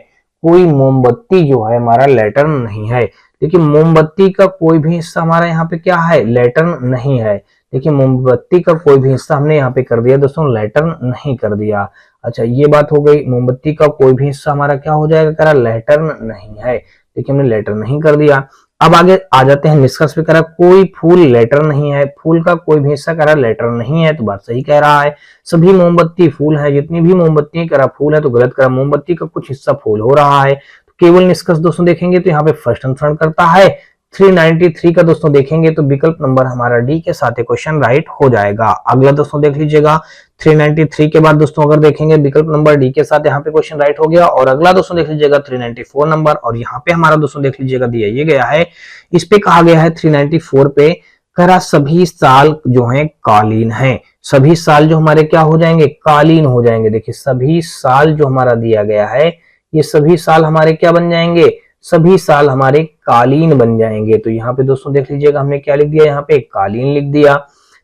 कोई मोमबत्ती जो है हमारा लैटर्न नहीं है। देखिए मोमबत्ती का कोई भी हिस्सा हमारा यहाँ पे क्या है, लैटर्न नहीं है। देखिए मोमबत्ती का कोई भी हिस्सा हमने यहाँ पे कर दिया दोस्तों, लैटर्न नहीं कर दिया। अच्छा ये बात हो गई, मोमबत्ती का कोई भी हिस्सा हमारा क्या हो जाएगा, करा लैटर्न नहीं है। देखिए हमने लेटर नहीं कर दिया। अब आगे आ जाते हैं निष्कर्ष पे, करा कोई फूल लेटर नहीं है। फूल का कोई भी हिस्सा करा लेटर नहीं है, तो बात सही कह रहा है। सभी मोमबत्ती फूल है, जितनी भी मोमबत्ती करा फूल है, तो गलत करा, मोमबत्ती का कुछ हिस्सा फूल हो रहा है। तो केवल निष्कर्ष दोस्तों देखेंगे तो यहाँ पे फर्स्ट अनुसरण करता है। 393 का दोस्तों देखेंगे तो विकल्प नंबर हमारा डी के साथ क्वेश्चन राइट हो जाएगा। अगला दोस्तों देख लीजिएगा 393 के बाद दोस्तों अगर देखेंगे विकल्प नंबर डी के साथ यहाँ पे क्वेश्चन राइट हो गया। और अगला दोस्तों देख लीजिएगा 394 नंबर, और यहाँ पे हमारा दोस्तों देख लीजिएगा दिया ये गया है, इस पे कहा गया है 394 पे, करा सभी साल जो है कालीन है। सभी साल जो हमारे क्या हो जाएंगे, कालीन हो जाएंगे। देखिए सभी साल जो हमारा दिया गया है, ये सभी साल हमारे क्या बन जाएंगे, सभी साल हमारे कालीन बन जाएंगे। तो यहाँ पे दोस्तों देख लीजिएगा हमने क्या लिख दिया, यहाँ पे कालीन लिख दिया।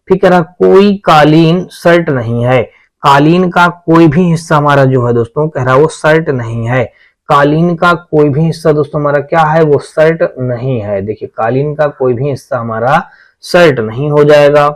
फिर कह रहा कोई कालीन शर्ट नहीं है। कालीन का कोई भी हिस्सा हमारा जो है दोस्तों कह रहा वो शर्ट नहीं है। कालीन का कोई भी हिस्सा दोस्तों हमारा क्या है, वो शर्ट नहीं है। देखिए कालीन का कोई भी हिस्सा हमारा शर्ट नहीं हो जाएगा।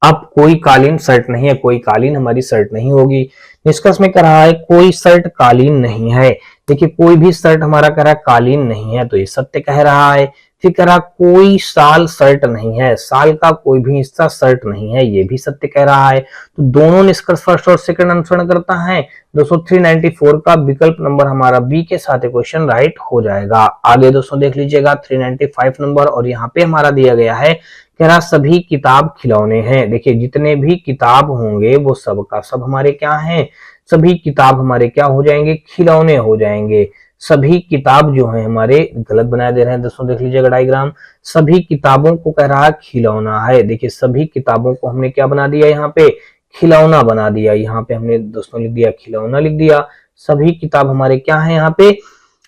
अब कोई कालीन शर्ट नहीं है, कोई कालीन हमारी शर्ट नहीं होगी। निष्कर्ष में कह रहा है कोई शर्ट कालीन नहीं है। देखिए कोई भी शर्ट हमारा कह रहा है कालीन नहीं है, तो ये सत्य कह रहा है। फिर कह रहा कोई साल शर्ट नहीं है, साल का कोई भी हिस्सा शर्ट नहीं है, ये भी सत्य कह रहा है। तो दोनों निष्कर्ष फर्स्ट और सेकंड अनुसरण करता है। दोस्तों 394 का विकल्प नंबर हमारा बी के साथ क्वेश्चन राइट हो जाएगा। आगे दोस्तों देख लीजिएगा 395 नंबर, और यहाँ पे हमारा दिया गया है, कह रहा सभी किताब खिलौने हैं। देखिए जितने भी किताब होंगे वो सब का सब हमारे क्या हैं, सभी किताब हमारे क्या हो जाएंगे, खिलौने हो जाएंगे। सभी किताब जो है हमारे, गलत बना दे रहे हैं दोस्तों देख लीजिएगा डायग्राम, सभी किताबों को कह रहा खिलौना है। देखिए सभी किताबों को हमने क्या बना दिया, यहाँ पे खिलौना बना दिया। यहाँ पे हमने दोस्तों लिख दिया खिलौना लिख दिया। सभी किताब हमारे क्या है, यहाँ पे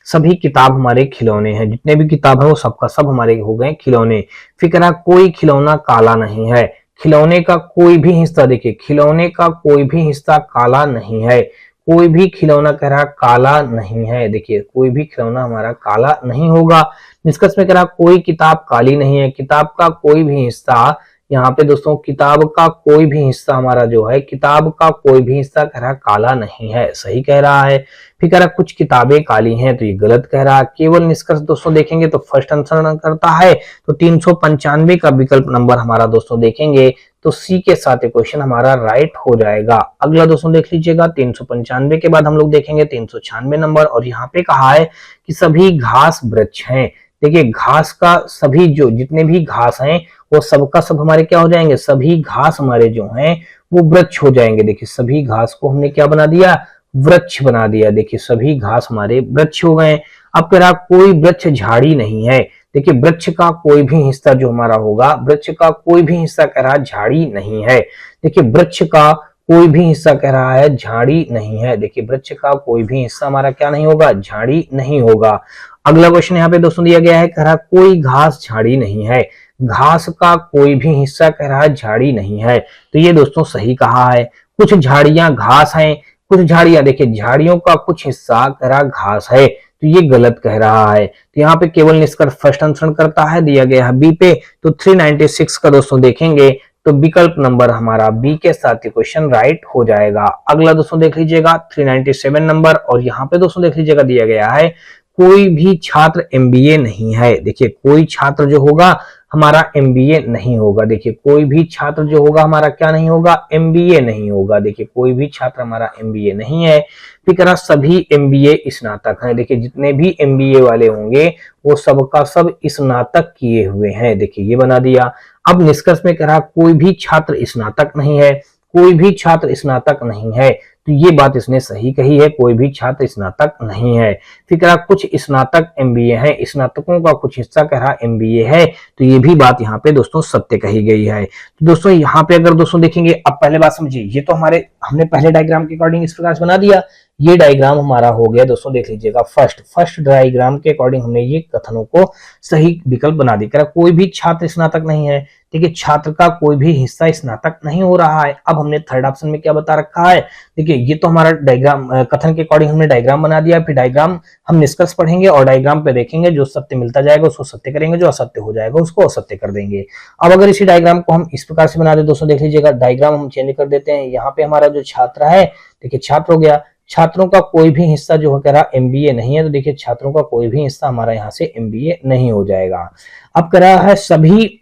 सभी किताब हमारे खिलौने हैं। जितने भी किताब है वो सबका सब हमारे हो गए खिलौने। फिर कह रहा कोई खिलौना काला नहीं है। खिलौने का कोई भी हिस्सा, देखिए खिलौने का कोई भी हिस्सा काला नहीं है। कोई भी खिलौना कह रहा काला नहीं है। देखिए कोई भी खिलौना हमारा काला नहीं होगा। निष्कर्ष में कह रहा कोई किताब काली नहीं है। किताब का कोई भी हिस्सा, यहाँ पे दोस्तों किताब का कोई भी हिस्सा हमारा जो है, किताब का कोई भी हिस्सा कह रहा काला नहीं है, सही कह रहा है। फिर कह रहा कुछ किताबें काली हैं, तो ये गलत कह रहा है। केवल निष्कर्ष दोस्तों देखेंगे तो फर्स्ट अनुसरण करता है। तो 395 का विकल्प नंबर हमारा दोस्तों देखेंगे तो सी के साथ क्वेश्चन हमारा राइट हो जाएगा। अगला दोस्तों देख लीजिएगा 395 के बाद हम लोग देखेंगे 396 नंबर, और यहाँ पे कहा है कि सभी घास वृक्ष हैं। देखिए घास का सभी, जो जितने भी घास हैं वो सबका सब हमारे क्या हो जाएंगे, सभी घास हमारे जो हैं वो वृक्ष हो जाएंगे। देखिए सभी घास को हमने क्या बना दिया, वृक्ष बना दिया। देखिए सभी घास हमारे वृक्ष हो गए। अब कह रहा कोई वृक्ष झाड़ी नहीं है। देखिए वृक्ष का कोई भी हिस्सा जो हमारा होगा, वृक्ष का कोई भी हिस्सा कह रहा झाड़ी नहीं है। देखिए वृक्ष का कोई भी हिस्सा कह रहा है झाड़ी नहीं है। देखिए वृक्ष का कोई भी हिस्सा हमारा क्या नहीं होगा, झाड़ी नहीं होगा। अगला क्वेश्चन यहाँ पे दोस्तों दिया गया है, कह रहा कोई घास झाड़ी नहीं है। घास का कोई भी हिस्सा कह रहा है झाड़ी नहीं है, तो ये दोस्तों सही कहा है। कुछ झाड़ियां घास हैं, कुछ झाड़ियां, देखिए झाड़ियों का कुछ हिस्सा कह रहा घास है, तो ये गलत कह रहा है। तो यहाँ पे केवल निष्कर्ष फर्स्ट अनुसरण करता है, दिया गया है बी पे। तो 396 का दोस्तों देखेंगे तो विकल्प नंबर हमारा बी के साथ क्वेश्चन राइट हो जाएगा। अगला दोस्तों देख लीजिएगा 397 नंबर, और यहाँ पे दोस्तों देख लीजिएगा दिया गया है कोई भी छात्र एमबीए नहीं है। देखिए कोई छात्र जो होगा हमारा एमबीए नहीं होगा। देखिए कोई भी छात्र जो होगा हमारा क्या नहीं होगा, एमबीए नहीं होगा। देखिए कोई भी छात्र हमारा एमबीए नहीं है। फिर कह रहा सभी एमबीए स्नातक हैं। देखिए जितने भी एमबीए वाले होंगे वो सबका सब स्नातक किए हुए हैं। देखिए ये बना दिया। अब निष्कर्ष में कह रहा कोई भी छात्र स्नातक नहीं है। कोई भी छात्र स्नातक नहीं है। तो ये बात इसने सही कही है, कोई भी छात्र स्नातक नहीं है। फिर कह रहा कुछ स्नातक एमबीए है, स्नातकों का कुछ हिस्सा कह रहा एमबीए है, तो ये भी बात यहाँ पे दोस्तों सत्य कही गई है। तो दोस्तों यहाँ पे अगर दोस्तों देखेंगे, अब पहले बात समझिए, ये तो हमने पहले डायग्राम के अकॉर्डिंग इस प्रकार से बना दिया। ये डायग्राम हमारा हो गया दोस्तों, देख लीजिएगा फर्स्ट डायग्राम के अकॉर्डिंग हमने ये कथनों को सही विकल्प बना दिया। कोई भी छात्र स्नातक नहीं है, देखिए छात्र का कोई भी हिस्सा स्नातक नहीं हो रहा है। अब हमने थर्ड ऑप्शन में क्या बता रखा है, देखिए ये तो हमारा डायग्राम कथन के अकॉर्डिंग हमने डायग्राम बना दिया। फिर डायग्राम हम निष्कर्ष पढ़ेंगे और डायग्राम पे देखेंगे, जो सत्य मिलता जाएगा उसको सत्य करेंगे, जो असत्य हो जाएगा उसको असत्य कर देंगे। अब अगर इसी डायग्राम को हम इस प्रकार से बना दे दोस्तों, देख लीजिएगा डायग्राम हम चेंज कर देते हैं। यहाँ पे हमारा जो छात्र है, देखिए छात्र हो गया, छात्रों का कोई भी हिस्सा जो कह रहा एमबीए नहीं है, तो देखिए छात्रों का कोई भी हिस्सा हमारा यहाँ से एमबीए नहीं हो जाएगा। अब कह रहा है सभी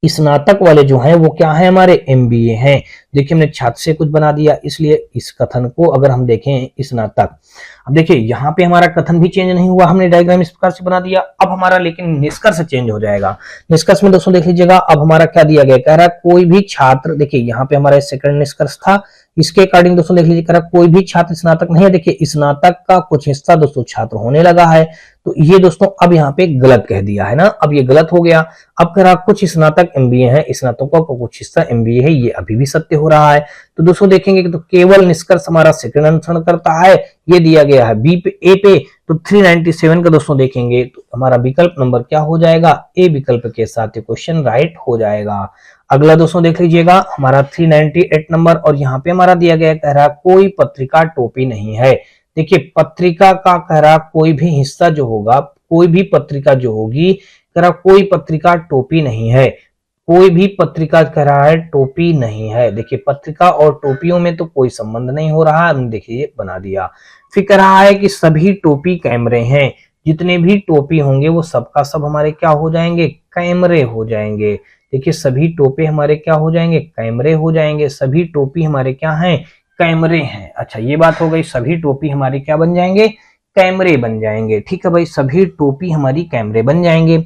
स्नातक वाले जो हैं वो क्या है, हमारे एमबीए हैं। देखिए हमने छात्र से कुछ बना दिया, इसलिए इस कथन को अगर हम देखें स्नातक, अब देखिए यहाँ पे हमारा कथन भी चेंज नहीं हुआ, हमने डायग्राम इस प्रकार से बना दिया। अब हमारा लेकिन निष्कर्ष चेंज हो जाएगा। निष्कर्ष में दोस्तों देख लीजिएगा, अब हमारा क्या दिया गया, कह रहा है कोई भी छात्र, देखिए यहाँ पे हमारा सेकंड निष्कर्ष था, इसके अकॉर्डिंग दोस्तों देख लीजिए, कह रहा कोई भी छात्र स्नातक नहीं है। देखिए स्नातक का कुछ हिस्सा दोस्तों छात्र होने लगा है, तो ये दोस्तों अब यहाँ पे गलत कह दिया है ना, अब ये गलत हो गया। अब कह रहा कुछ स्नातक एमबीए है, स्नातकों का कुछ हिस्सा एमबीए है, ये अभी भी सत्य हो रहा है। तो दोस्तों देखेंगे कि तो केवल निष्कर्ष हमारा सेकंड अनुसरण करता है, ये दिया गया है बी पे, ए पे। तो 397 का दोस्तों देखेंगे तो हमारा विकल्प नंबर क्या हो जाएगा, ए विकल्प के साथ क्वेश्चन राइट हो जाएगा। अगला दोस्तों देख लीजिएगा हमारा 398 नंबर, और यहाँ पे हमारा दिया गया, कह रहा कोई पत्रिका टोपी नहीं है। देखिए पत्रिका का कह रहा कोई भी हिस्सा जो होगा, कोई भी पत्रिका जो होगी, कह रहा कोई पत्रिका टोपी नहीं है, कोई भी पत्रिका कह रहा है टोपी नहीं है। देखिए पत्रिका और टोपियों में तो कोई संबंध नहीं हो रहा, हमने देखिए बना दिया। फिर कह रहा है कि सभी टोपी कैमरे हैं, जितने भी टोपी होंगे वो सबका सब हमारे क्या हो जाएंगे, कैमरे हो जाएंगे। देखिए सभी टोपे हमारे क्या हो जाएंगे, कैमरे हो जाएंगे। सभी टोपी हमारे क्या हैं, कैमरे हैं। अच्छा ये बात हो गई, सभी टोपी हमारे क्या बन जाएंगे, कैमरे बन जाएंगे। ठीक है भाई, सभी टोपी हमारी कैमरे बन जाएंगे।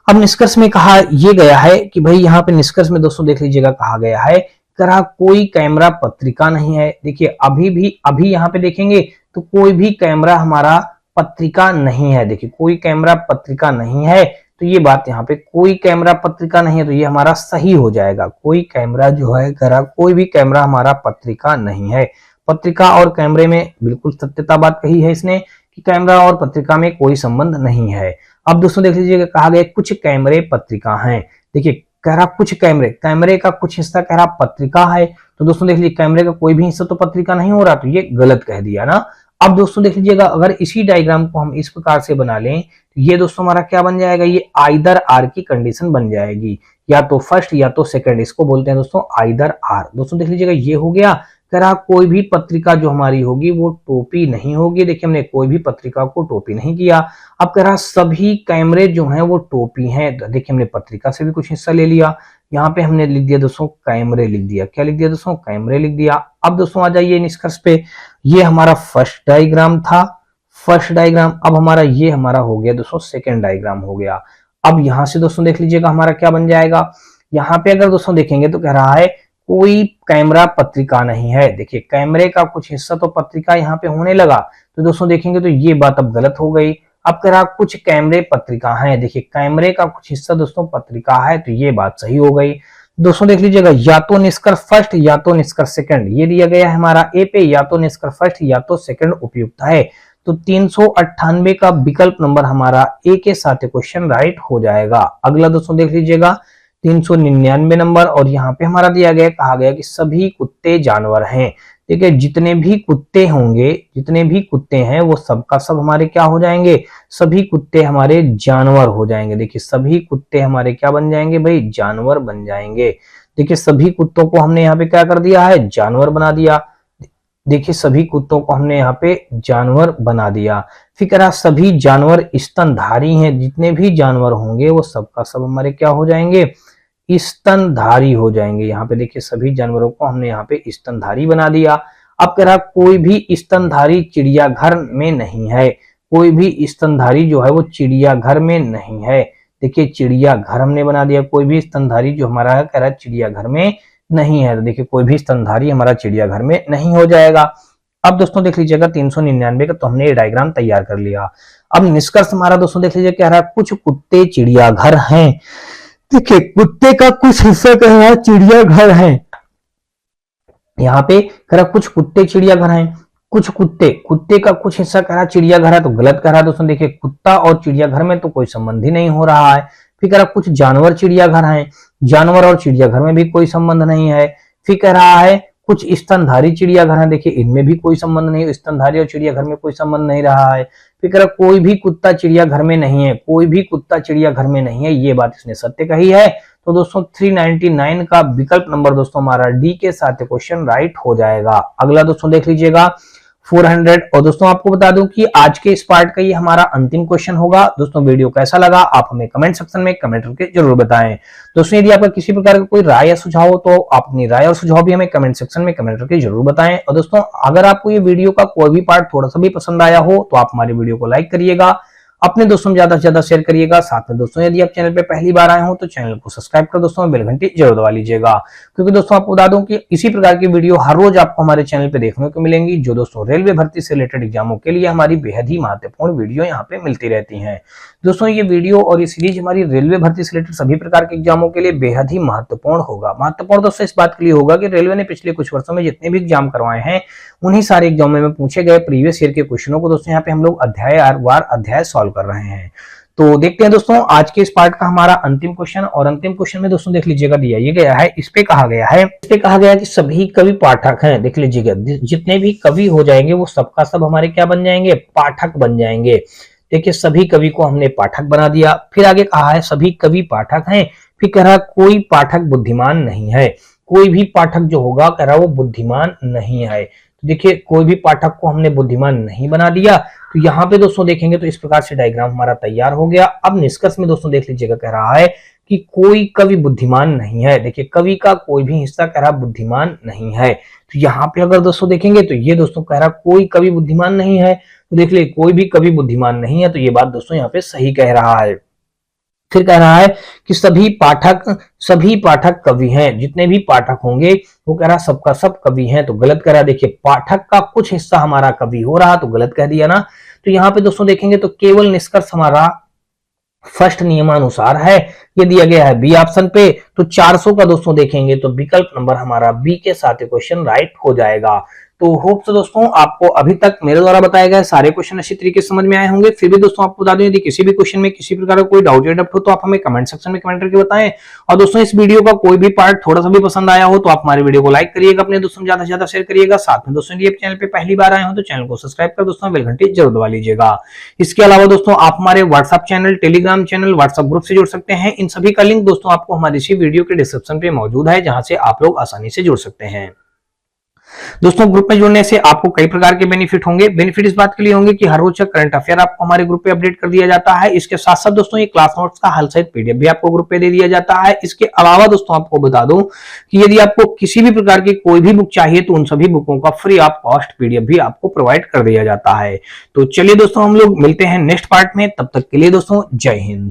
अब निष्कर्ष में कहा ये गया है कि भाई यहाँ पे निष्कर्ष में दोस्तों देख लीजिएगा कहा गया है, करा कोई कैमरा पत्रिका नहीं है। देखिए अभी यहाँ पे देखेंगे तो कोई भी कैमरा हमारा पत्रिका नहीं है। देखिए कोई कैमरा पत्रिका नहीं है, तो ये बात यहाँ पे कोई कैमरा पत्रिका नहीं है, तो ये हमारा सही हो जाएगा। कोई कैमरा जो है करा कोई भी कैमरा हमारा पत्रिका नहीं है। पत्रिका और कैमरे में बिल्कुल सत्यता बात कही है इसने कि कैमरा और पत्रिका में कोई संबंध नहीं है। अब दोस्तों देख लीजिएगा कहा गया कुछ कैमरे पत्रिका हैं। देखिए कह रहा कुछ कैमरे, कैमरे का कुछ हिस्सा कह रहा पत्रिका है, तो दोस्तों देख लीजिए कैमरे का कोई भी हिस्सा तो पत्रिका नहीं हो रहा, तो ये गलत कह दिया ना। अब दोस्तों देख लीजिएगा अगर इसी डायग्राम को हम इस प्रकार से बना लें तो ये दोस्तों हमारा क्या बन जाएगा, ये आइदर आर की कंडीशन बन जाएगी, या तो फर्स्ट या तो सेकंड, इसको बोलते हैं दोस्तों आइदर आर। दोस्तों देख लीजिएगा ये हो गया, कह रहा कोई भी पत्रिका जो हमारी होगी वो टोपी नहीं होगी। देखिए हमने कोई भी पत्रिका को टोपी नहीं किया। अब कह रहा सभी कैमरे जो हैं वो टोपी हैं। देखिए हमने पत्रिका से भी कुछ हिस्सा ले लिया, यहाँ पे हमने लिख दिया दोस्तों कैमरे लिख दिया। क्या लिख दिया दोस्तों, कैमरे लिख दिया। अब दोस्तों आ जाइए निष्कर्ष पे, ये हमारा फर्स्ट डायग्राम था, फर्स्ट डायग्राम। अब हमारा ये हमारा हो गया दोस्तों सेकेंड डायग्राम हो गया। अब यहाँ से दोस्तों देख लीजिएगा हमारा क्या बन जाएगा, यहाँ पे अगर दोस्तों देखेंगे तो कह रहा है कोई कैमरा पत्रिका नहीं है। देखिए कैमरे का कुछ हिस्सा तो पत्रिका यहाँ पे होने लगा, तो दोस्तों देखेंगे तो ये बात अब गलत हो गई। अब कह रहा कुछ कैमरे पत्रिका हैं। देखिए कैमरे का कुछ हिस्सा दोस्तों पत्रिका है, तो ये बात सही हो गई। दोस्तों देख लीजिएगा या तो निष्कर्ष फर्स्ट या तो निष्कर्ष सेकंड, ये दिया गया है हमारा ए पे, या तो निष्कर्ष फर्स्ट या तो सेकंड उपयुक्त है। तो 398 का विकल्प नंबर हमारा ए के साथ क्वेश्चन राइट हो जाएगा। अगला दोस्तों देख लीजिएगा 399 नंबर, और यहाँ पे हमारा दिया गया, कहा गया कि सभी कुत्ते जानवर हैं। ठीक है, जितने भी कुत्ते होंगे, जितने भी कुत्ते हैं वो सबका सब हमारे क्या हो जाएंगे, सभी कुत्ते हमारे जानवर हो जाएंगे। देखिए सभी कुत्ते हमारे क्या बन जाएंगे भाई, जानवर बन जाएंगे। देखिए सभी कुत्तों को हमने यहाँ पे क्या कर दिया है, जानवर बना दिया। देखिए सभी कुत्तों को हमने यहाँ पे जानवर बना दिया। फिर कह रहा सभी जानवर स्तनधारी हैं। जितने भी जानवर होंगे वो सबका सब हमारे क्या हो जाएंगे, स्तनधारी हो जाएंगे। यहाँ पे देखिए सभी जानवरों को हमने यहाँ पे स्तनधारी बना दिया। अब कह रहा कोई भी स्तनधारी चिड़ियाघर में नहीं है। कोई भी स्तनधारी जो है वो चिड़ियाघर में नहीं है। देखिए चिड़ियाघर हमने बना दिया, कोई भी स्तनधारी जो हमारा है कह रहा है चिड़ियाघर में नहीं है, तो देखिए कोई भी स्तनधारी हमारा चिड़ियाघर में नहीं हो जाएगा। अब दोस्तों देख लीजिएगा 399 का, तो हमने ये डायग्राम तैयार कर लिया। अब निष्कर्ष हमारा दोस्तों देख लीजिए क्या रहा, कुछ कुत्ते चिड़ियाघर हैं। देखिए कुत्ते का कुछ हिस्सा कह रहा चिड़ियाघर है, यहाँ पे कह रहा कुछ कुत्ते चिड़ियाघर हैं, कुछ कुत्ते का कुछ हिस्सा कह रहा चिड़ियाघर है, तो गलत कह रहा दोस्तों। देखिए कुत्ता और चिड़ियाघर में तो कोई संबंध ही नहीं हो रहा है। फिर कह रहा कुछ जानवर चिड़ियाघर हैं, जानवर और चिड़ियाघर में भी कोई संबंध नहीं है। फिर कह रहा है कुछ स्तनधारी चिड़ियाघर हैं, देखिए इनमें भी कोई संबंध नहीं, स्तनधारी और चिड़ियाघर में कोई संबंध नहीं रहा है। फिर कह रहा कोई भी कुत्ता चिड़ियाघर में नहीं है, कोई भी कुत्ता चिड़ियाघर में नहीं है, ये बात इसने सत्य कही है। तो दोस्तों 399 का विकल्प नंबर दोस्तों हमारा डी के साथ क्वेश्चन राइट हो जाएगा। अगला दोस्तों देख लीजिएगा 400। और दोस्तों आपको बता दूं कि आज के इस पार्ट का ये हमारा अंतिम क्वेश्चन होगा। दोस्तों वीडियो कैसा लगा आप हमें कमेंट सेक्शन में कमेंट करके जरूर बताएं। दोस्तों यदि आपका किसी प्रकार का कोई राय या सुझाव हो तो आप अपनी राय और सुझाव भी हमें कमेंट सेक्शन में कमेंट करके जरूर बताएं। और दोस्तों अगर आपको ये वीडियो का कोई भी पार्ट थोड़ा सा भी पसंद आया हो तो आप हमारी वीडियो को लाइक करिएगा, अपने दोस्तों में ज्यादा से ज्यादा शेयर करिएगा। साथ में दोस्तों यदि आप चैनल पे पहली बार आए हो तो चैनल को सब्सक्राइब कर दोस्तों बेल घंटी जरूर दबा लीजिएगा, क्योंकि दोस्तों आपको बता दूं कि इसी प्रकार की वीडियो हर रोज आपको हमारे चैनल पे देखने को मिलेंगी, जो दोस्तों रेलवे भर्ती से रिलेटेड एग्जामों के लिए हमारी बेहद ही महत्वपूर्ण वीडियो यहाँ पे मिलती रहती है। दोस्तों ये वीडियो और ये सीरीज हमारी रेलवे भर्ती से रिलेटेड सभी प्रकार के एग्जामों के लिए बेहद ही महत्वपूर्ण होगा। महत्वपूर्ण दोस्तों इस बात के लिए होगा कि रेलवे ने पिछले कुछ वर्षों में जितने भी एग्जाम करवाए हैं उन्हीं सारे एग्जामों में पूछे गए प्रीवियस ईयर के क्वेश्चनों को दोस्तों यहाँ पे हम लोग अध्याय सॉल्व कर रहे हैं। तो देखते हैं दोस्तों आज के इस पार्ट का हमारा अंतिम क्वेश्चन। और अंतिम क्वेश्चन में दोस्तों देख लीजिएगा दिया ये गया है, इस पे कहा गया कि सभी कवि पाठक हैं। देख लीजिएगा जितने भी कवि हो जाएंगे वो सबका सब हमारे क्या बन जाएंगे, पाठक बन जाएंगे। देखिए सभी कवि को हमने पाठक बना दिया। फिर आगे कहा है सभी कवि पाठक हैं, फिर कह रहा कोई पाठक बुद्धिमान नहीं है, कोई भी पाठक जो होगा कह रहा वो बुद्धिमान नहीं है। तो देखिए कोई भी पाठक को हमने बुद्धिमान नहीं बना दिया। तो यहाँ पे दोस्तों देखेंगे तो इस प्रकार से डायग्राम हमारा तैयार हो गया। अब निष्कर्ष में दोस्तों देख लीजिएगा कह रहा है कि कोई कवि बुद्धिमान नहीं है। देखिए कवि का कोई भी हिस्सा कह रहा बुद्धिमान नहीं है। तो यहाँ पे अगर दोस्तों देखेंगे तो ये दोस्तों कह रहा कोई कवि बुद्धिमान नहीं है, तो देख ले कोई भी कवि बुद्धिमान नहीं है, तो ये बात दोस्तों यहाँ पे सही कह रहा है। फिर कह रहा है कि सभी पाठक कवि हैं, जितने भी पाठक होंगे वो कह रहा सबका सब कवि हैं, तो गलत कह रहा। देखिए पाठक का कुछ हिस्सा हमारा कवि हो रहा, तो गलत कह दिया ना। तो यहाँ पे दोस्तों देखेंगे तो केवल निष्कर्ष हमारा फर्स्ट नियमानुसार है, ये दिया गया है बी ऑप्शन पे। तो 400 का दोस्तों देखेंगे तो विकल्प नंबर हमारा बी के साथ क्वेश्चन राइट हो जाएगा। तो होप से दोस्तों आपको अभी तक मेरे द्वारा बताए गए सारे क्वेश्चन अच्छी तरीके से समझ में आए होंगे। फिर भी दोस्तों आपको बता दूं यदि किसी भी क्वेश्चन में किसी प्रकार का कोई डाउट या डाउट हो तो आप हमें कमेंट सेक्शन में कमेंट करके बताएं। और दोस्तों इस वीडियो का कोई भी पार्ट थोड़ा सा भी पसंद आया हो तो आप हमारे वीडियो को लाइक करिएगा, अपने दोस्तों में ज्यादा से ज्यादा शेयर करिएगा। साथ में दोस्तों यदि आप चैनल पे पहली बार आए हो तो चैनल को सब्सक्राइब कर दोस्तों बेल घंटी जरूर दबा लीजिएगा। इसके अलावा दोस्तों आप हमारे WhatsApp channel, Telegram channel, WhatsApp group से जुड़ सकते हैं। इन सभी का लिंक दोस्तों आपको हमारी इसी वीडियो के डिस्क्रिप्शन पे मौजूद है, जहां से आप लोग आसानी से जुड़ सकते हैं। दोस्तों ग्रुप में जुड़ने से आपको कई प्रकार के बेनिफिट होंगे। बेनिफिट इस बात के लिए होंगे कि हर रोज करंट अफेयर आपको हमारे ग्रुप पे अपडेट कर दिया जाता है। इसके साथ साथ दोस्तों ये क्लास नोट्स का हल सहित पीडीएफ भी आपको ग्रुप पे दे दिया जाता है। इसके अलावा दोस्तों आपको बता दूं कि यदि आपको किसी भी प्रकार की कोई भी बुक चाहिए तो उन सभी बुकों का फ्री ऑफ कॉस्ट पीडीएफ भी आपको प्रोवाइड कर दिया जाता है। तो चलिए दोस्तों हम लोग मिलते हैं नेक्स्ट पार्ट में, तब तक के लिए दोस्तों जय हिंद।